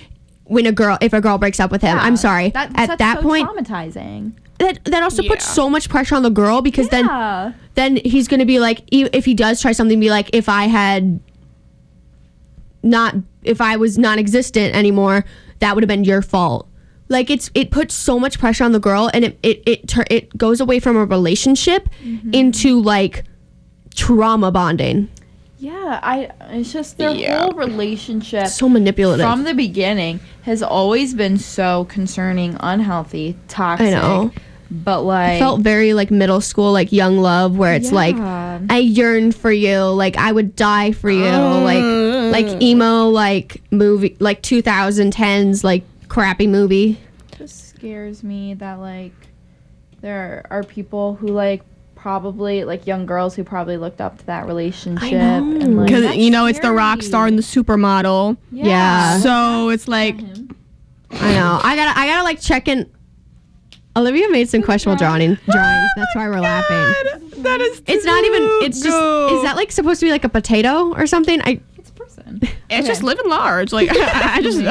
if a girl breaks up with him. I'm sorry. At that so point, traumatizing. that also puts Yeah. so much pressure on the girl because Yeah. then he's going to be like, if he does try something, be like, if I was non-existent anymore, that would have been your fault. Like it puts so much pressure on the girl, and it goes away from a relationship into like trauma bonding. Yeah, it's just their Yeah. whole relationship So manipulative. from the beginning has always been so concerning, unhealthy, toxic. I know. But like Felt very like middle school, like young love, where it's like, Yeah. I yearn for you, like I would die for you, like emo, like movie, like 2010s, like crappy movie. it just scares me that like there are people who like probably like young girls who probably looked up to that relationship and like Because that's it's the rock scary. star and the supermodel. Yeah. So it's like I know. I gotta like check in. Olivia made some questionable drawings. That's why we're laughing. That is. It's not even. It's just. Is that like supposed to be like a potato or something? It's a person. It's just living large. Like I just.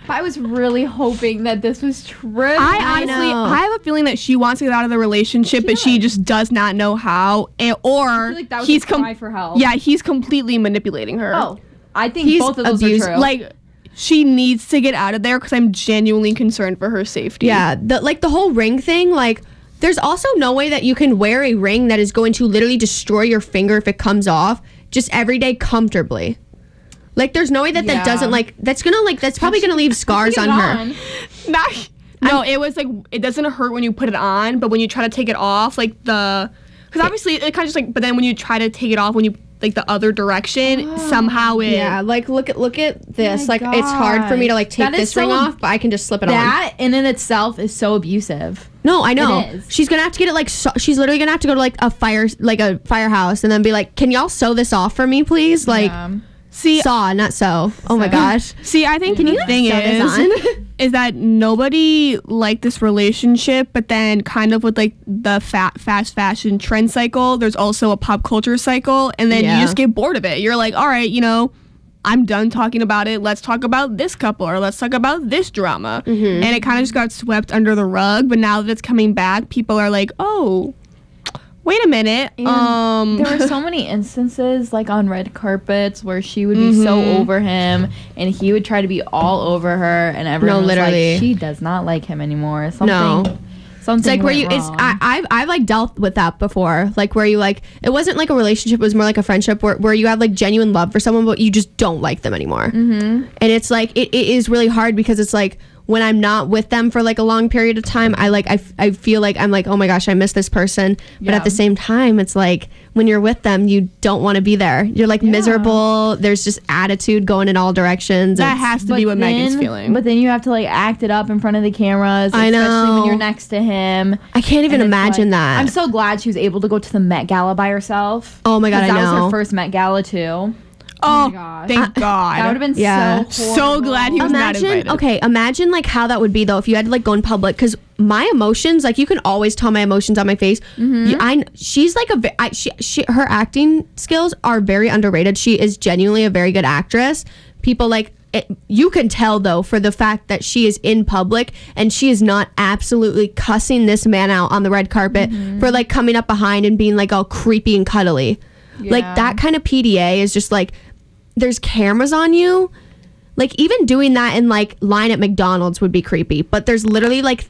I was really hoping that this was true. I honestly, know. I have a feeling that she wants to get out of the relationship, but she just does not know how, or feel like that was he's a cry for help. Yeah, he's completely manipulating her. Oh, I think He's both of those abused- are true. Like she needs to get out of there because I'm genuinely concerned for her safety. Yeah. The whole ring thing. Like, there's also no way that you can wear a ring that is going to literally destroy your finger if it comes off just every day comfortably. Like, there's no way that Yeah. doesn't like. That's probably gonna leave scars on her. No, it was like it doesn't hurt when you put it on, but when you try to take it off, like because obviously it kind of just like. But then when you try to take it off, when you like the other direction, somehow it. Yeah, like look at this. my Like it's hard for me to like take That is this ring so- off, but I can just slip it on. That in and itself is so abusive. No, I know. It is. She's gonna have to get it like she's literally gonna have to go to like a firehouse and then be like, "Can y'all sew this off for me, please?" Like See, saw, not sew. Oh my gosh. See, I think the thing sew this on? is that nobody liked this relationship, but then kind of with like the fast fashion trend cycle, there's also a pop culture cycle, and then Yeah. you just get bored of it. You're like, all right, I'm done talking about it. Let's talk about this couple, or let's talk about this drama. And it kind of just got swept under the rug, but now that it's coming back, people are like, oh, wait a minute. And there were so many instances like on red carpets where she would be so over him and he would try to be all over her and everyone was literally. like she does not like him anymore. Something No. something It's like where went you it's wrong. I've like dealt with that before. Like where you like it wasn't like a relationship, it was more like a friendship where you have like genuine love for someone but you just don't like them anymore. And it's like it is really hard because it's like when I'm not with them for like a long period of time, I feel like I'm like, oh my gosh, I miss this person. But Yeah. at the same time, it's like when you're with them, you don't want to be there. You're like miserable. There's just attitude going in all directions. that It's- has to be what Megan's feeling. But then you have to like act it up in front of the cameras, I especially when know. you're next to him. I can't even And it's imagine like- that. I'm so glad she was able to go to the Met Gala by herself. Oh my God, 'Cause I that was know. her first Met Gala too. oh, my gosh. thank God. That would have been Yeah. so So horrible. glad he was not invited. Imagine like how that would be though if you had to like go in public because my emotions, like you can always tell my emotions on my face. She's like her acting skills are very underrated. She is genuinely a very good actress. People like you can tell though for the fact that she is in public and she is not absolutely cussing this man out on the red carpet for like coming up behind and being like all creepy and cuddly. Like that kind of PDA is just like, there's cameras on you. Like even doing that in like line at McDonald's would be creepy, but there's literally like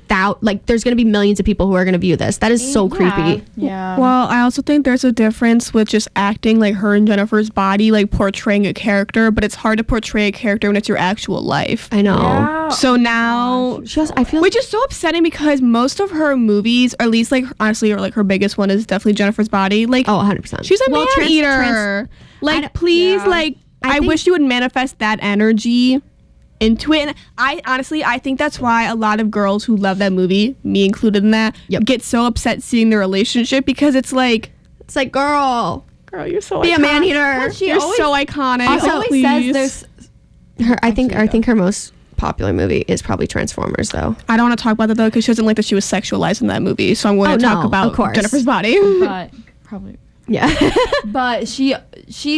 there's gonna be millions of people who are gonna view this. That is so creepy. Yeah. Well, I also think there's a difference with just acting like her and Jennifer's body, like portraying a character, but it's hard to portray a character when it's your actual life. I know. Yeah. So now, I feel which is so upsetting because most of her movies, or at least like honestly, or like her biggest one is definitely Jennifer's Body. Like, 100%. she's a man eater. Like, please, like. I wish you would manifest that energy into it. And I think that's why a lot of girls who love that movie, me included in that, get so upset seeing their relationship because it's like, girl, you're so be iconic. a man eater. You're so iconic. She always Please. says there's. I think her most popular movie is probably Transformers, though. I don't want to talk about that though because she doesn't like that she was sexualized in that movie. So I'm going to talk about Jennifer's Body. But probably. Yeah. But she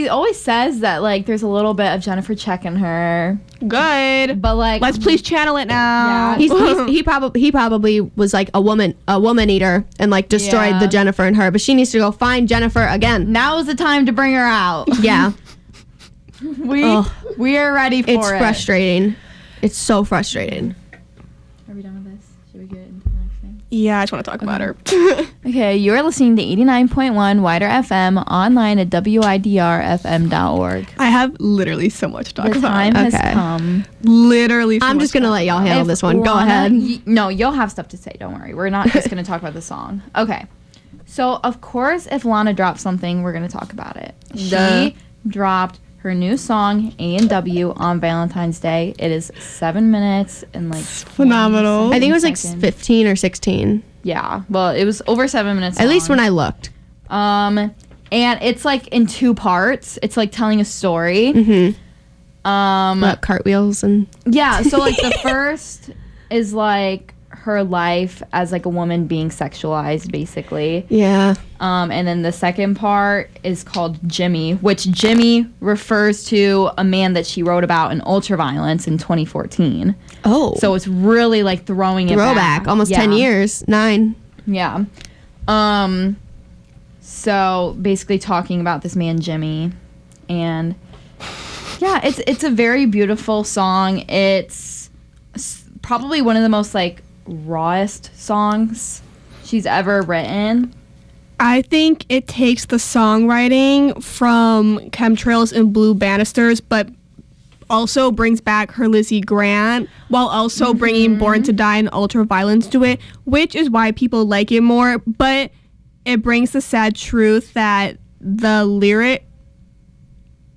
always says that like there's a little bit of Jennifer checking her. Good. But like, let's please channel it now. Yeah. he probably was like a woman eater and like destroyed the Jennifer in her, but she needs to go find Jennifer again. Now is the time to bring her out. Yeah. we are ready for it. It's frustrating. It's so frustrating. Are we done with this? Should we get into the next thing? Yeah, I just want to talk about her. Okay, you're listening to 89.1 Wider FM online at widrfm.org. I have literally so much to talk The about. time has come. Literally so I'm much just going to let y'all handle If this one. Go Lana- ahead. No, you'll have stuff to say. Don't worry. We're not just going to talk about the song. Okay. So, of course, if Lana drops something, we're going to talk about it. Duh. She dropped her new song, A&W, on Valentine's Day. It is 7 minutes and like... phenomenal. I think it was like seconds. 15 or 16. Yeah. Well, it was over 7 minutes At least long. when I looked. And it's like in 2 parts. It's like telling a story. Mm-hmm. What, cartwheels and... Yeah, so like the first is like her life as like a woman being sexualized, basically. Yeah. And then the second part is called Jimmy, which Jimmy refers to a man that she wrote about in Ultraviolence in 2014. Oh. So it's really like throwing it Throwback. back. Almost 10 years. 9. Yeah. So basically talking about this man Jimmy, and yeah, it's a very beautiful song. It's probably one of the most like rawest songs she's ever written. I think it takes the songwriting from Chemtrails and Blue Banisters, but also brings back her Lizzie Grant, while also bringing Born to Die and Ultraviolence to it, which is why people like it more. But it brings the sad truth that the lyrics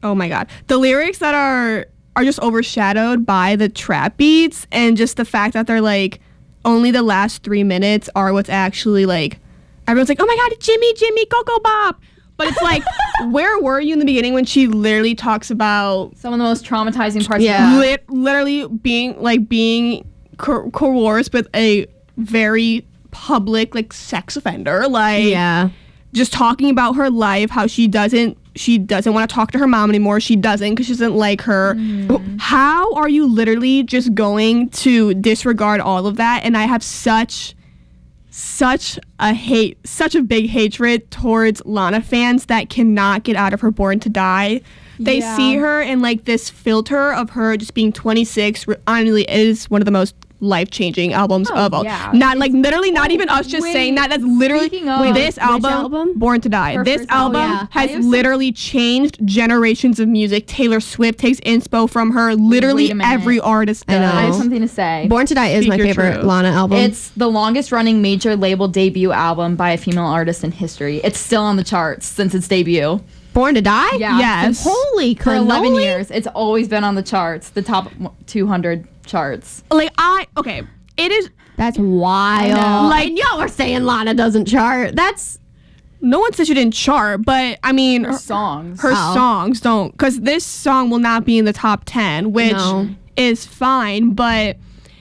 that are just overshadowed by the trap beats, and just the fact that they're like only the last 3 minutes are what's actually like, everyone's like, oh my god, Jimmy, Coco Bop. But it's like, where were you in the beginning when she literally talks about Some of the most traumatizing parts Yeah. of that. literally being coerced with a very public like sex offender, like Yeah. just talking about her life, how she doesn't want to talk to her mom anymore. She doesn't because she doesn't like her. How are you literally just going to disregard all of that? And I have such a big hatred towards Lana fans that cannot get out of her Born to Die. They Yeah. see her in like this filter of her just being 26. Honestly, it is one of the most life-changing albums of all. yeah. Not like literally not even us just wait, saying that. That's literally speaking of- this Which album, album? Born to Die. Her This first album. album Oh, yeah. I has have some- literally changed generations of music. Taylor Swift takes inspo from her. Literally Wait a minute. every artist I does. know. I have something to say. Born to Die is Speak my your favorite truth. Lana album. It's the longest running major label debut album by a female artist in history. It's still on the charts since its debut. Born to Die? Yeah. Yes. Holy For 11 cannoli. years. It's always been on the charts, the top 200 charts. Like it is. That's wild. know. Like, and y'all were saying Lana doesn't chart. That's... No one said she didn't chart, but I mean, Her songs. her Oh. songs don't, because this song will not be in the top 10, which No. is fine, but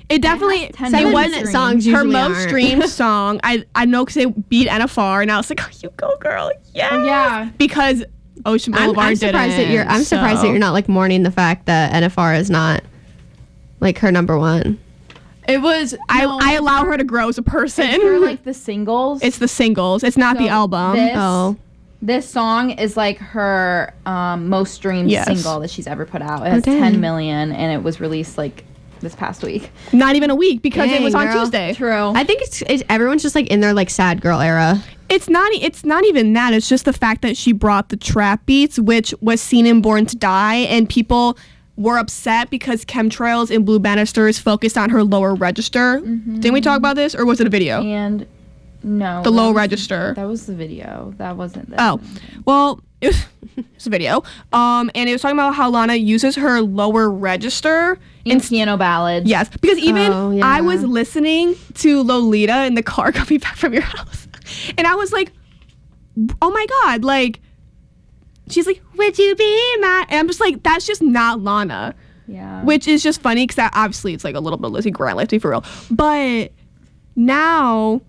it definitely, 10 it 7 was minute songs her usually most aren't. streamed song. I know because it beat NFR, and I was like, oh, you go, girl. Yeah. Oh, yeah. Because Ocean I'm Boulevard surprised didn't. that you're. I'm surprised that you're not like mourning the fact that NFR is not like her number one. It was. I allow her to grow as a person. For like the singles. It's the singles. It's not the So album. this- Oh, This song is like her most streamed Yes. single that she's ever put out. It has dang. 10 million, and it was released like this past week. Not even a week because it Dang, was on girl. Tuesday. True. I think it's everyone's just like in their like sad girl era. It's not even that. It's just the fact that she brought the trap beats, which was seen in Born to Die, and people were upset because Chemtrails and Blue Bannisters focused on her lower register. Didn't we talk about this, or was it a video? And no. The that low was- register. That was the video. That wasn't the Oh, well, it's a video. And it was talking about how Lana uses her lower register in piano ballads. Yes, because even Oh, yeah. I was listening to Lolita in the car coming back from your house, and I was like, "Oh my god!" Like, she's like, "Would you be my?" And I'm just like, "That's just not Lana," Yeah. which is just funny because obviously it's like a little bit of Lizzie Grant, let's be for real. But now,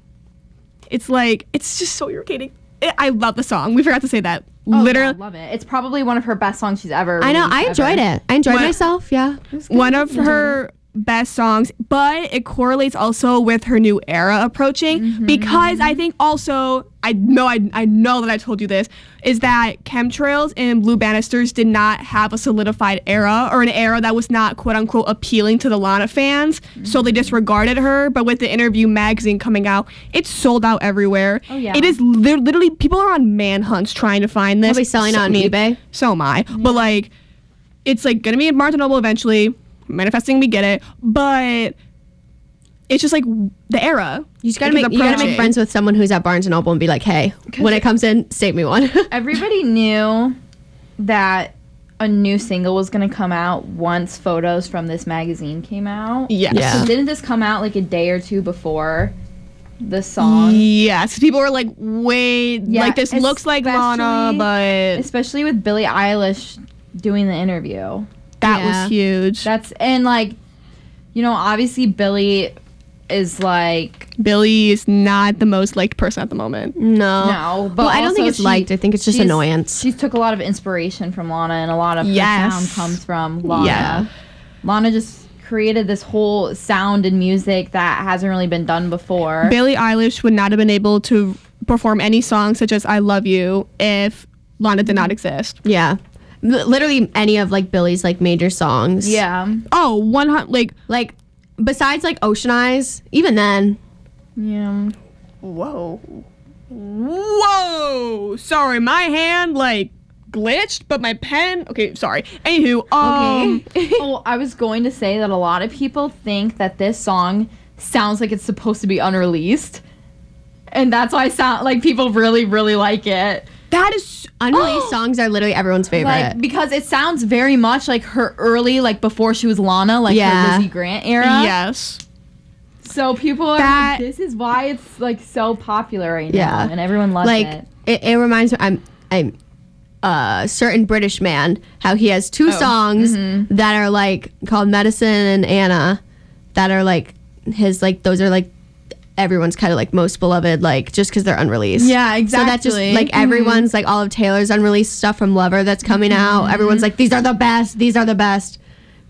it's like it's just so irritating. I love the song. We forgot to say that. Oh, Literally, yeah, love it. It's probably one of her best songs she's ever. I know. released, I enjoyed ever. it. I enjoyed What- myself. Yeah. one of her best songs, but it correlates also with her new era approaching because I think also I know that I told you this is that Chemtrails and Blue Bannisters did not have a solidified era or an era that was not quote unquote appealing to the Lana fans, so they disregarded her. But with the Interview magazine coming out, it's sold out everywhere. Oh, yeah. It is literally people are on manhunts trying to find this. Probably selling it on eBay. So am I. But like, it's like gonna be in Barnes and Noble eventually. Manifesting, we get it, but it's just like the era. You just gotta Like, make it's you gotta make approaching. friends with someone who's at Barnes and Noble and be like, hey, when it comes in, save me one. Everybody knew that a new single was gonna come out once photos from this magazine came out. Yes. Yeah. So didn't this come out like a day or two before the song? Yes. People were like, wait, Yeah, like this looks like Lana, especially- but Especially with Billie Eilish doing the interview. that Yeah. was huge. That's and like, you know, obviously Billie is like Billie is not the most liked person at the moment. No. no, but Well, I don't think also it's liked. I think it's just she's- annoyance. She took a lot of inspiration from Lana, and a lot of Yes. her sound comes from Lana. Yeah. Lana just created this whole sound and music that hasn't really been done before. Billie Eilish would not have been able to perform any songs such as I Love You if Lana did not exist. Yeah. Literally any of like Billie's like major songs. Yeah, Oh, 100, Like besides like Ocean Eyes, even then. yeah. whoa. Whoa. Sorry, my hand glitched, but my pen. Okay, sorry. Anywho, Oh, I was going to say that a lot of people think that this song sounds like it's supposed to be unreleased, and that's why people really, really like it. that is Unreleased songs are literally everyone's favorite. Like because it sounds very much like her early, like before she was Lana, like Yeah. her Lizzie Grant era. yes. So people are That- like, this is why it's like so popular right now, Yeah. and everyone loves like it. it reminds me I'm certain British man, how he has two songs that are like called Medicine and Anna that are like his like those are like everyone's kind of like most beloved, like just because they're unreleased. Yeah, So that's just exactly. like everyone's like all of Taylor's unreleased stuff from Lover that's coming out. Everyone's like, these are the best. These are the best.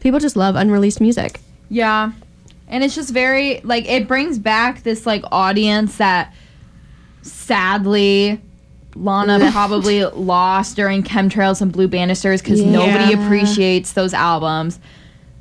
People just love unreleased music. Yeah. And it's just very like it brings back this like audience that sadly Lana probably lost during Chemtrails and Blue Bannisters because nobody Yeah. appreciates those albums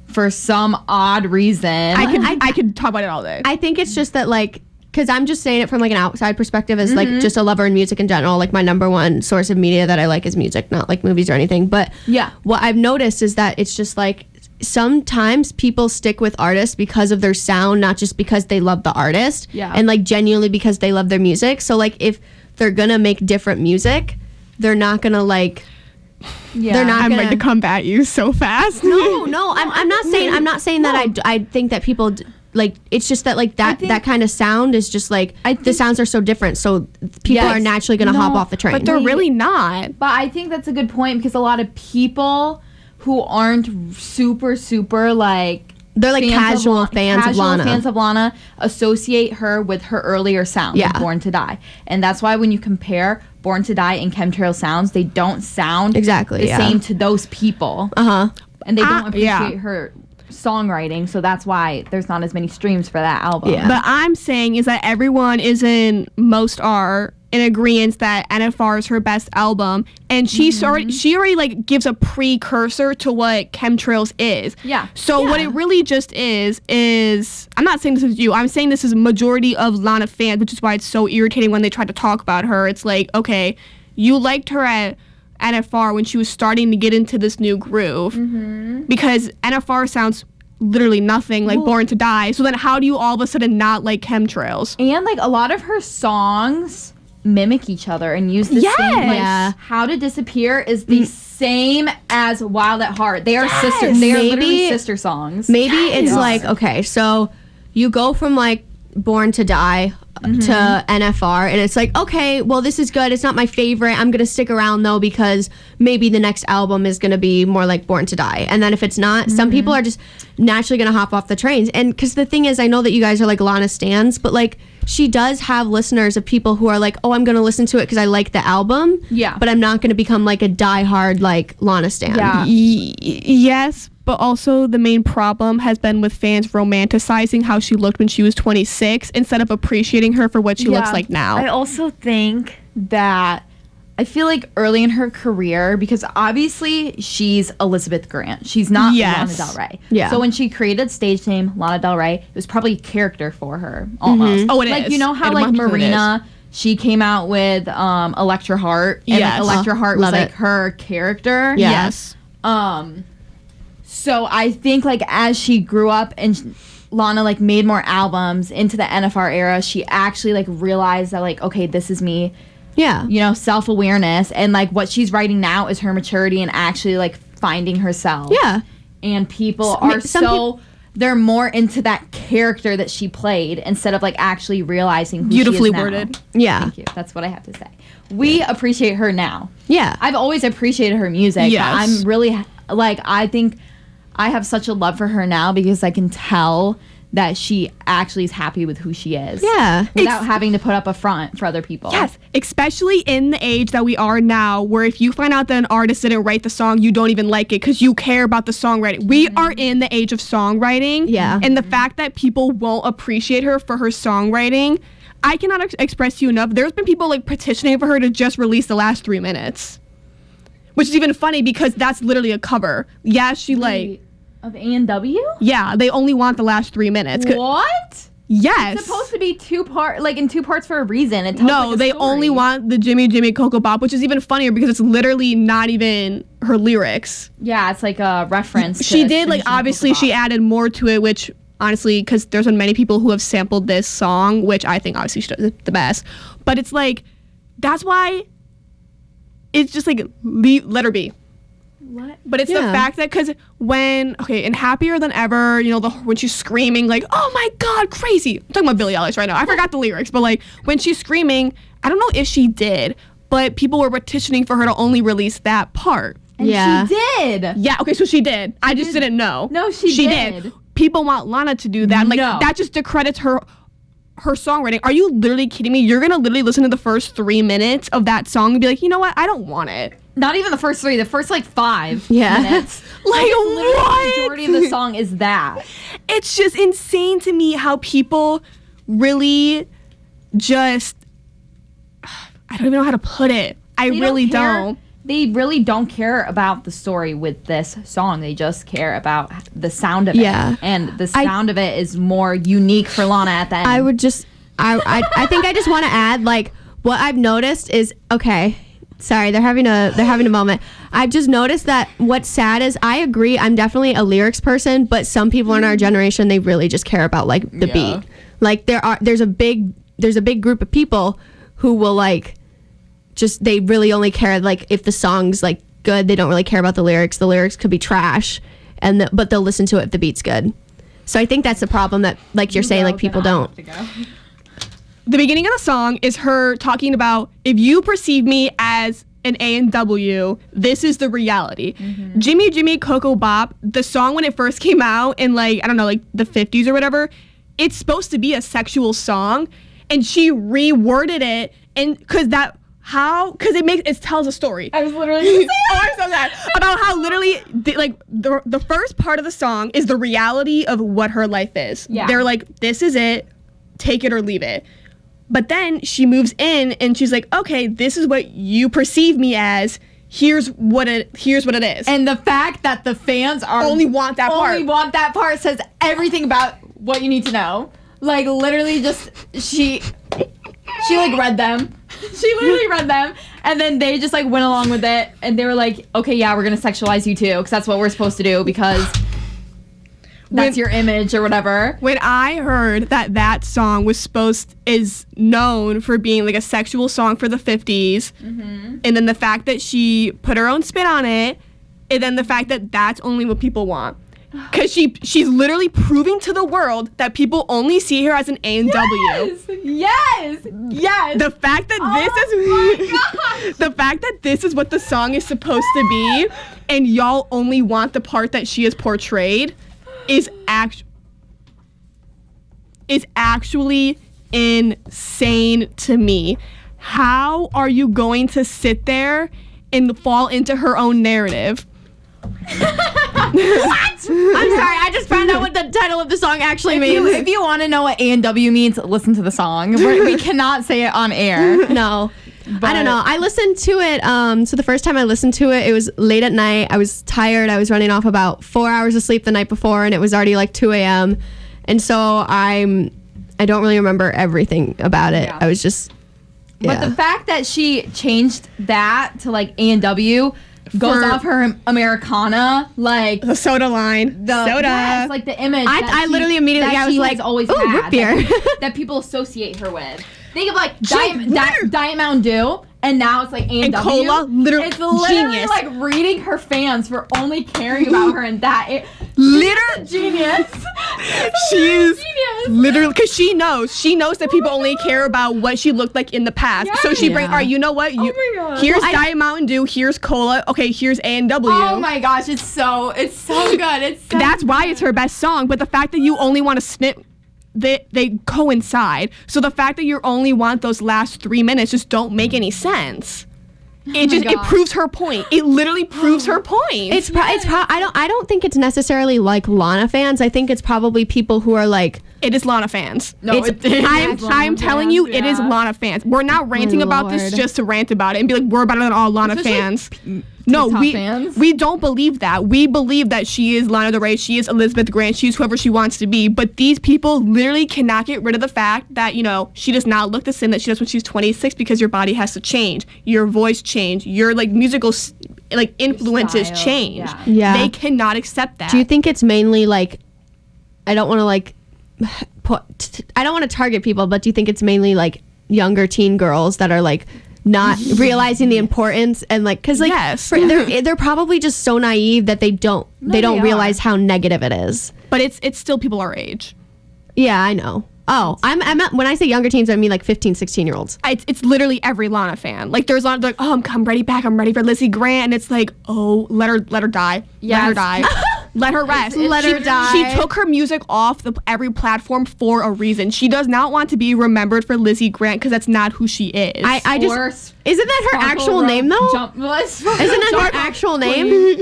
for some odd reason. I could talk about it all day. I think it's just that like because I'm just saying it from like an outside perspective as like just a lover in music in general. Like my number one source of media that I like is music, not like movies or anything. But Yeah. what I've noticed is that it's just like sometimes people stick with artists because of their sound, not just because they love the artist. Yeah. And like genuinely because they love their music. So like if they're gonna make different music, they're not gonna like. yeah. They're not I'm gonna. ready to combat you so fast. No, I'm not saying that I think that people like it's just that like that think- that kind of sound is just like I the think- sounds are so different, so people Yes. are naturally gonna No, hop off the train. But they're really not. But I think that's a good point because a lot of people who aren't super like They're like casual La- fans of casual Lana. fans of Lana associate her with her earlier sound, Yeah. like Born to Die, and that's why when you compare Born to Die and Chemtrail sounds, they don't sound Exactly, the yeah. same to those people, Uh huh. and they don't appreciate yeah. her songwriting, so that's why there's not as many streams for that album. Yeah. But I'm saying is that everyone most are in agreement that NFR is her best album, and she already like gives a precursor to what Chemtrails is. Yeah. So what it really just is I'm not saying this is you. I'm saying this is majority of Lana fans, which is why it's so irritating when they try to talk about her. It's like, okay, you liked her at NFR when she was starting to get into this new groove, because NFR sounds literally nothing like Born to Die. So then how do you all of a sudden not like Chemtrails? And like a lot of her songs mimic each other and use the same, like, Yeah. How to Disappear is the same as Wild at Heart. They are sisters. They are literally sister songs. Maybe it's like, okay, so you go from like Born to Die to NFR, and it's like, okay, well, this is good. It's not my favorite. I'm gonna stick around though, because maybe the next album is gonna be more like Born to Die. And then if it's not, some people are just naturally gonna hop off the trains. And because the thing is, I know that you guys are like Lana stans, but like she does have listeners of people who are like, oh, I'm gonna listen to it because I like the album. Yeah. But I'm not gonna become like a diehard like Lana stan. Yeah. Yes, but also the main problem has been with fans romanticizing how she looked when she was 26 instead of appreciating her for what she looks like now. I also think that I feel like early in her career, because obviously she's Elizabeth Grant. She's not Yes. Lana Del Rey. Yeah. So when she created stage name Lana Del Rey, it was probably a character for her almost. Oh, it like, is. you know how It like 100% Marina, she came out with Electra Heart, and Yes. like, Electra Heart was love like it. her character. Yeah. Yes. So I think like as she grew up and Lana like made more albums into the NFR era, she actually like realized that like, okay, this is me, Yeah. you know, self-awareness, and like what she's writing now is her maturity and actually like finding herself. Yeah. And people ma- are some they're more into that character that she played instead of like actually realizing who Beautifully she is now. worded. Yeah. Thank you. That's what I have to say. We appreciate her now. Yeah. I've always appreciated her music. Yes. But I'm really like, I think I have such a love for her now because I can tell that she actually is happy with who she is. Yeah. Without having to put up a front for other people. Yes, especially in the age that we are now, where if you find out that an artist didn't write the song, you don't even like it because you care about the songwriting. We are in the age of songwriting. Yeah. And the fact that people won't appreciate her for her songwriting, I cannot express to you enough. There's been people like petitioning for her to just release the last 3 minutes. Which is even funny because that's literally a cover. Yeah, she like... Of A&W? Yeah, they only want the last 3 minutes. What? Yes. It's supposed to be two parts for a reason. It tells, No, like, a they story. only want the Jimmy Jimmy Coco Bop, which is even funnier because it's literally not even her lyrics. Yeah, it's like a reference. to She did, like, Jimmy obviously Coco she Bop. added more to it, which honestly, because there's been many people who have sampled this song, which I think obviously she does it the best. But it's like, that's why it's just like, let her be. What? But it's the Yeah. fact that because in Happier Than Ever, you know, when she's screaming like, oh my God, crazy. I'm talking about Billie Eilish right now. I forgot the lyrics, but like when she's screaming, I don't know if she did, but people were petitioning for her to only release that part. And Yeah. she did. Yeah, okay, so she did. I just didn't know. No, she did. People want Lana to do that. Like No. that just discredits her songwriting. Are you literally kidding me? You're gonna literally listen to the first 3 minutes of that song and be like, you know what? I don't want it. Not even the first three. The first like 5 Yeah. minutes. Like Literally what? the majority of the song is that. It's just insane to me how people really just I don't even know how to put it. I They really care. don't. They really don't care about the story with this song. They just care about the sound of it. Yeah. And the sound of it is more unique for Lana at the end. I would just, I think I just want to add, like, what I've noticed is, okay, sorry, they're having a moment. I've just noticed that what's sad is, I agree, I'm definitely a lyrics person, but some people in our generation, they really just care about like the Yeah. beat. Like there's a big group of people who will like, just, they really only care like if the song's like good. They don't really care about the lyrics. The lyrics could be trash, but they'll listen to it if the beat's good. So I think that's the problem, that like you're saying, like people don't. The beginning of the song is her talking about, if you perceive me as an A&W, this is the reality. Jimmy Jimmy Coco Bop, the song when it first came out in like, I don't know, like the 50s or whatever, it's supposed to be a sexual song, and she reworded it, and because how, because it tells a story. I was literally gonna say Oh, I'm so sad. About how literally, the first part of the song is the reality of what her life is. Yeah. They're like, this is it, take it or leave it. But then she moves in and she's like, okay, this is what you perceive me as. Here's what it is. And the fact that the fans only want that part says everything about what you need to know. Like literally just she like read them. She literally read them and then they just like went along with it and they were like, okay, yeah, we're gonna sexualize you too because that's what we're supposed to do because that's your image or whatever. When I heard that song is known for being like a sexual song for the 50s, and then the fact that she put her own spin on it, and then the fact that that's only what people want. Because she's literally proving to the world that people only see her as an A&W. Yes. The fact that the fact that this is what the song is supposed to be, and y'all only want the part that she is portrayed, is actually insane to me. How are you going to sit there and fall into her own narrative? What? I'm sorry, I just found out what the title of the song actually means. If you want to know what A&W means, listen to the song. We cannot say it on air. No. I don't know. I listened to it. So the first time I listened to it, it was late at night. I was tired. I was running off about 4 hours of sleep the night before, and it was already like 2 a.m. And so I don't really remember everything about it. Yeah. I was just. Yeah. But the fact that she changed that to like A&W goes off her Americana, like the soda line. Soda. Yes, like the image. I literally immediately I was like, always ooh, had root beer. that people associate her with. Think of like Diet Mountain Dew, and now it's like A&W. And cola, literally, it's literally genius. like reading her fans for only caring about her and that. Literally Genius. She's genius. literally, because she knows that people only care about what she looked like in the past. Yes. So she brings, Yeah. all right, you know what? my God. Here's Diet Mountain Dew. Here's cola. Okay, here's A&W. Oh my gosh, it's so good. It's so That's why it's her best song. But the fact that you only want to snip, they coincide. So the fact that you only want those last 3 minutes just don't make any sense. It gosh. proves her point. It literally proves her point. I don't think it's necessarily like Lana fans. I think it's probably people who are like. It is Lana fans. No, I'm telling you, it is Lana fans. We're not ranting about this Lord. just to rant about it and be like, we're better than all Lana fans. No, TikTok we fans. we don't believe that. We believe that she is Lana Del Rey, she is Elizabeth Grant, she's whoever she wants to be. But these people literally cannot get rid of the fact that, you know, she does not look the same that she does when she's 26 because your body has to change, your voice change, your like musical like influences style, change. Yeah. They cannot accept that. Do you think it's mainly like? I don't want to like. I don't want to target people, but do you think it's mainly like younger teen girls that are like not realizing the importance and like because like Yes. they're probably just so naive that they don't they realize how negative it is. But it's still people our age. Yeah, I know. Oh, I'm when I say younger teens, I mean like 15, 16-year-olds. It's literally every Lana fan. Like there's Lana, like, oh, I'm ready back. I'm ready for Lizzie Grant, and it's like, oh, let her die. Let her Yes. die. Let her rest. Let her die. She took her music off every platform for a reason. She does not want to be remembered for Lizzie Grant because that's not who she is. I just Or isn't that her actual name though? Isn't Isn't that her actual name?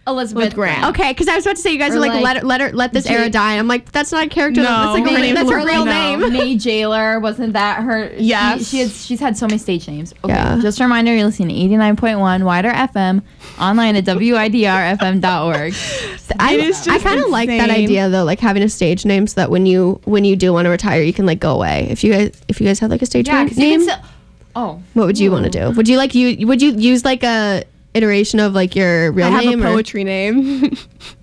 Elizabeth Grant. Okay, because I was about to say you guys Or are like, like let this era die. And I'm like, that's not a character. No, that's like her name's that's her real Lorena. name. May Jailer, wasn't that her? Yes. She's had so many stage names. Okay, Yeah. just a reminder, you're listening to 89.1 Wider FM, online at widrfm.org. It is I just kind of like that insane. idea though, like having a stage name so that when you do want to retire, you can like go away. If you guys had like a stage Yeah, 'cause you name, can still. Oh, what would you want to do? Would you use like a iteration of like your real I have name? a Or poetry name.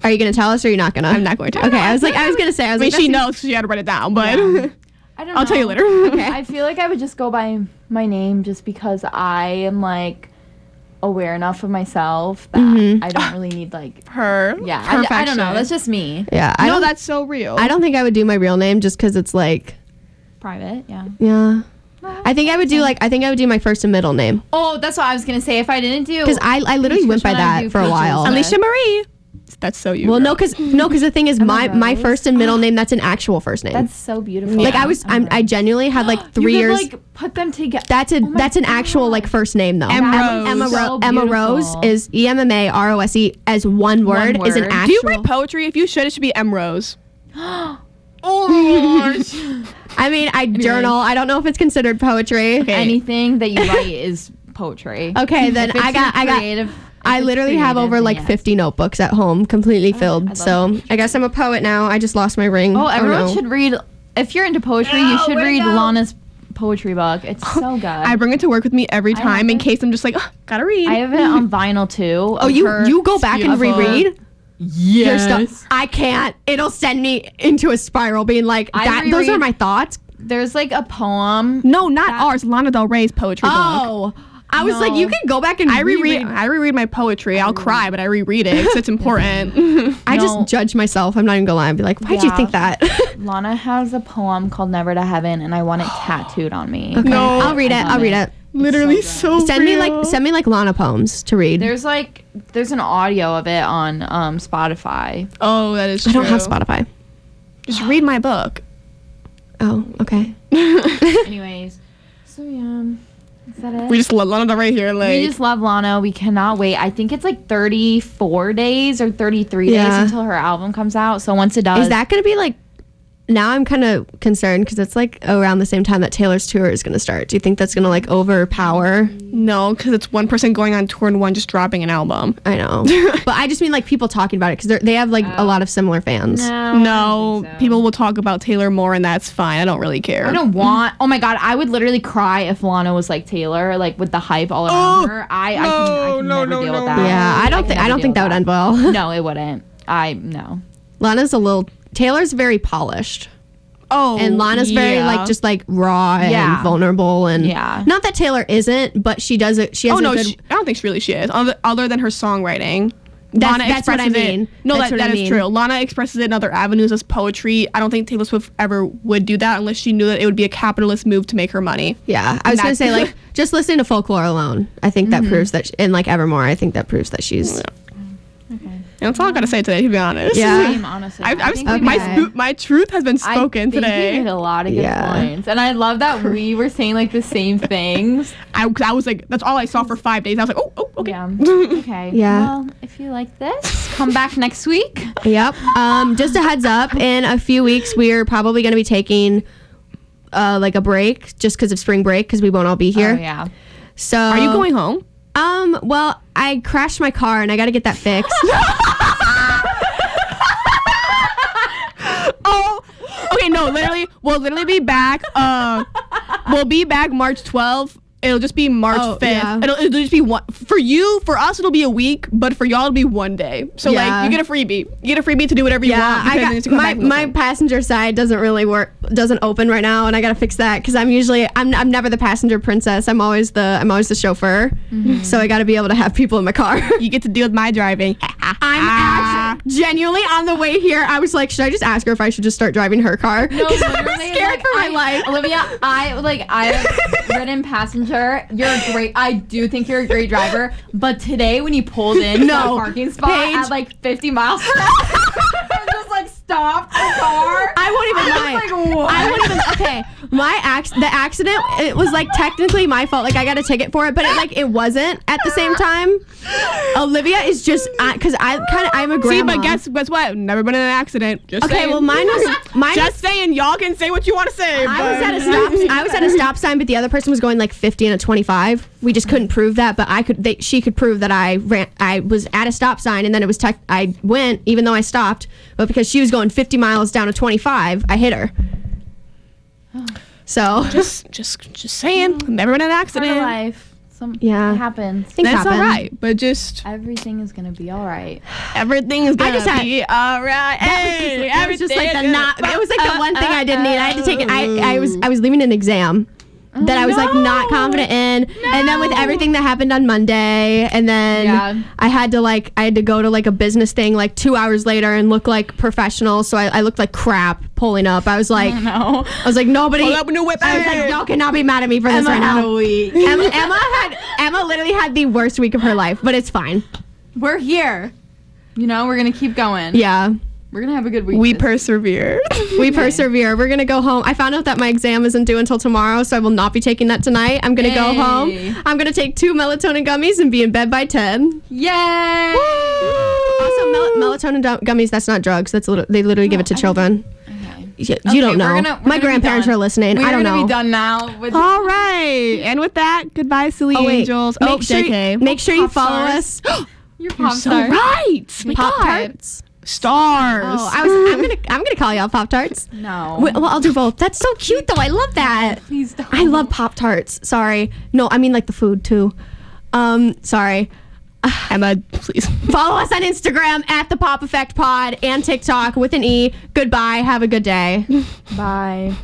are you gonna tell us or are you not gonna? I'm not going to. Okay, I was gonna say. I I was mean, like, she that knows she had to write it down, but I don't I'll tell you know. later. Okay. I feel like I would just go by my name just because I am like aware enough of myself that I don't really need like. Her. Yeah, I don't know. perfection. That's just me. Yeah, I know that's so real. I don't think I would do my real name just because it's like, Private, yeah. yeah. I think I would do my first and middle name Oh, that's what I was gonna say. If I didn't do, because I literally went by Which one I that do for a peaches while. with? Alicia Marie. That's so you. Well, girl. no, because the thing is, my Rose. first and middle name, that's an actual first name. That's so beautiful. like I genuinely had like 3 years. You could, like, put them together. That's an actual like first name though. Emma Rose. So Emma beautiful. Rose is EMMAROSE as one word is an word. actual. Do you write poetry? If you should, it should be M Rose. I mean, I journal. I don't know if it's considered poetry. Okay. Anything that you write is poetry. Okay, then If it's I got creative, if I it's literally have creative, over then like yes. 50 notebooks at home, completely filled. love So poetry. I guess I'm a poet now. I just lost my ring. Oh, everyone no. should read. If you're into poetry, you should read Lana's poetry book. It's so good. I bring it to work with me every time in case I'm just like, gotta read. I have it on vinyl too. Oh, you go back and beautiful. reread your Yes. stuff. I can't. It'll send me into a spiral, being like, I those are reread- my thoughts. There's like a poem. No, not ours. Lana Del Rey's poetry book. Oh, I was like, No. you can go back and I reread my poetry. I'll cry, but I reread it because it's important. I No. just judge myself. I'm not even gonna lie. I'd be like, why'd you Yeah. think that? Lana has a poem called Never to Heaven, and I want it tattooed on me. Okay, No. I'll read it. I love I'll read it. it. Literally so so Send me real. like Lana poems to read. There's an audio of it on Spotify. Oh, that is I true. don't have Spotify. Just read my book. Oh, okay. Anyways, so yeah, is that it? We just love Lana Del Rey here. Like, We just love Lana. We cannot wait. I think it's like 34 days or 33 Yeah. days until her album comes out. So once it does, Is that gonna be like? Now I'm kind of concerned because it's like around the same time that Taylor's tour is gonna start. Do you think that's gonna like overpower? no, because it's one person going on tour and one just dropping an album. I know, but I just mean like people talking about it because they have like a lot of similar fans. No, people will talk about Taylor more, and that's fine. I don't really care. I don't want. Oh my god, I would literally cry if Lana was like Taylor, like with the hype all around her. I can no, never deal no. with that. Yeah, I don't can think never that would deal end with well. No, it wouldn't. No. Lana's a little. Taylor's very polished. Oh, And Lana's very yeah. like just like raw and Yeah. vulnerable and Yeah. not that Taylor isn't, but she does it. She has Oh a no, good. I don't think she is. Other than her songwriting. That's what I expresses mean. It. No, That's what that I is mean. true. Lana expresses it in other avenues as poetry. I don't think Taylor Swift ever would do that unless she knew that it would be a capitalist move to make her money. Yeah, I was gonna That's- say like just listening to Folklore alone. I think that proves that, and like Evermore, I think that proves that she's. And that's all I gotta say today, to be honest. Yeah. Same, honestly. I've, I think I've, we my, made- spo- my truth has been spoken I think today. we made a lot of good Yeah. points, and I love that we were saying like the same things. I was like, that's all I saw for 5 days. I was like, oh, okay. Yeah. Okay. Yeah. Well, if you like this, come back next week. Yep. Just a heads up. In a few weeks, we're probably gonna be taking like a break just because of spring break because we won't all be here. Oh yeah. So Are you going home? Well, I crashed my car and I got to get that fixed. Oh, okay. No, literally, we'll literally be back. We'll be back March 12th. It'll just be March 5th. yeah. It'll just be one for you. For us, it'll be a week, but for y'all, it'll be one day. So Yeah. like, you get a freebie. You get a freebie to do whatever you want. Yeah, Because then it's gonna come my back and my listen. passenger side doesn't really work, doesn't open right now, and I gotta fix that because I'm never the passenger princess. I'm always the chauffeur, so I gotta be able to have people in my car. You get to deal with my driving. I'm actually genuinely on the way here. I was like, should I just ask her if I should just start driving her car? No, 'Cause I'm literally, scared like, for my life. Olivia, I've ridden passenger. You're a great. I do think you're a great driver. But today, when you pulled in No, to the parking spot Paige. at like 50 miles per hour, I just like stopped the car. I won't even lie. Like, what? I won't even. Okay, the accident. It was like technically my fault. Like I got a ticket for it, but it wasn't at the same time. Olivia is just because I'm a See, grandma. but guess what? Never been in an accident. Just Okay, saying. well mine was Just saying, y'all can say what you want to say. I was but- at a stop sign, but the other person was going like 50 and a 25. We just couldn't prove that, but she could prove that I was at a stop sign, and then it was I went even though I stopped, but because she was going 50 miles down a 25, I hit her. So just saying. Never been in an Part accident. of life. Yeah. It happens. things That's happen. all right, but just Everything is gonna be all right. everything is gonna just had- be all right. It was just like it was like the one thing I didn't need. I had to take it. I was leaving an exam that I was like not confident in, and then with everything that happened on Monday, and then Yeah. I had to go to like a business thing like 2 hours later and look like professional. So I looked like crap pulling up. I was like, No. I was like nobody. Pull up a new whip, I was like, hey. y'all cannot be mad at me for this right now. Emma literally had the worst week of her life, but it's fine. We're here. You know, we're gonna keep going. Yeah. We're gonna have a good week. We this- persevere. We persevere. We're gonna go home. I found out that my exam isn't due until tomorrow, so I will not be taking that tonight. I'm gonna go home. Yay. I'm gonna take 2 melatonin gummies and be in bed by 10. Yay! Also, melatonin gummies, that's not drugs. That's they literally give it to children. Okay. You Okay, don't know. we're My gonna be grandparents done. are listening. We're I don't gonna know. be done now. With All right. And with that, goodbye, silly Oh, wait. angels. Make sure, JK. make sure you Pop follow stars. us. your You're pop so star. right. My Pop God. Tarts. Stars. Oh, I'm gonna call y'all Pop Tarts. No. Well, I'll do both. That's so cute, though. I love that. Please don't. I love Pop Tarts. Sorry. No, I mean like the food too. Sorry. Emma, please. Follow us on Instagram at the Pop Effect Pod and TikTok with an E. Goodbye. Have a good day. Bye.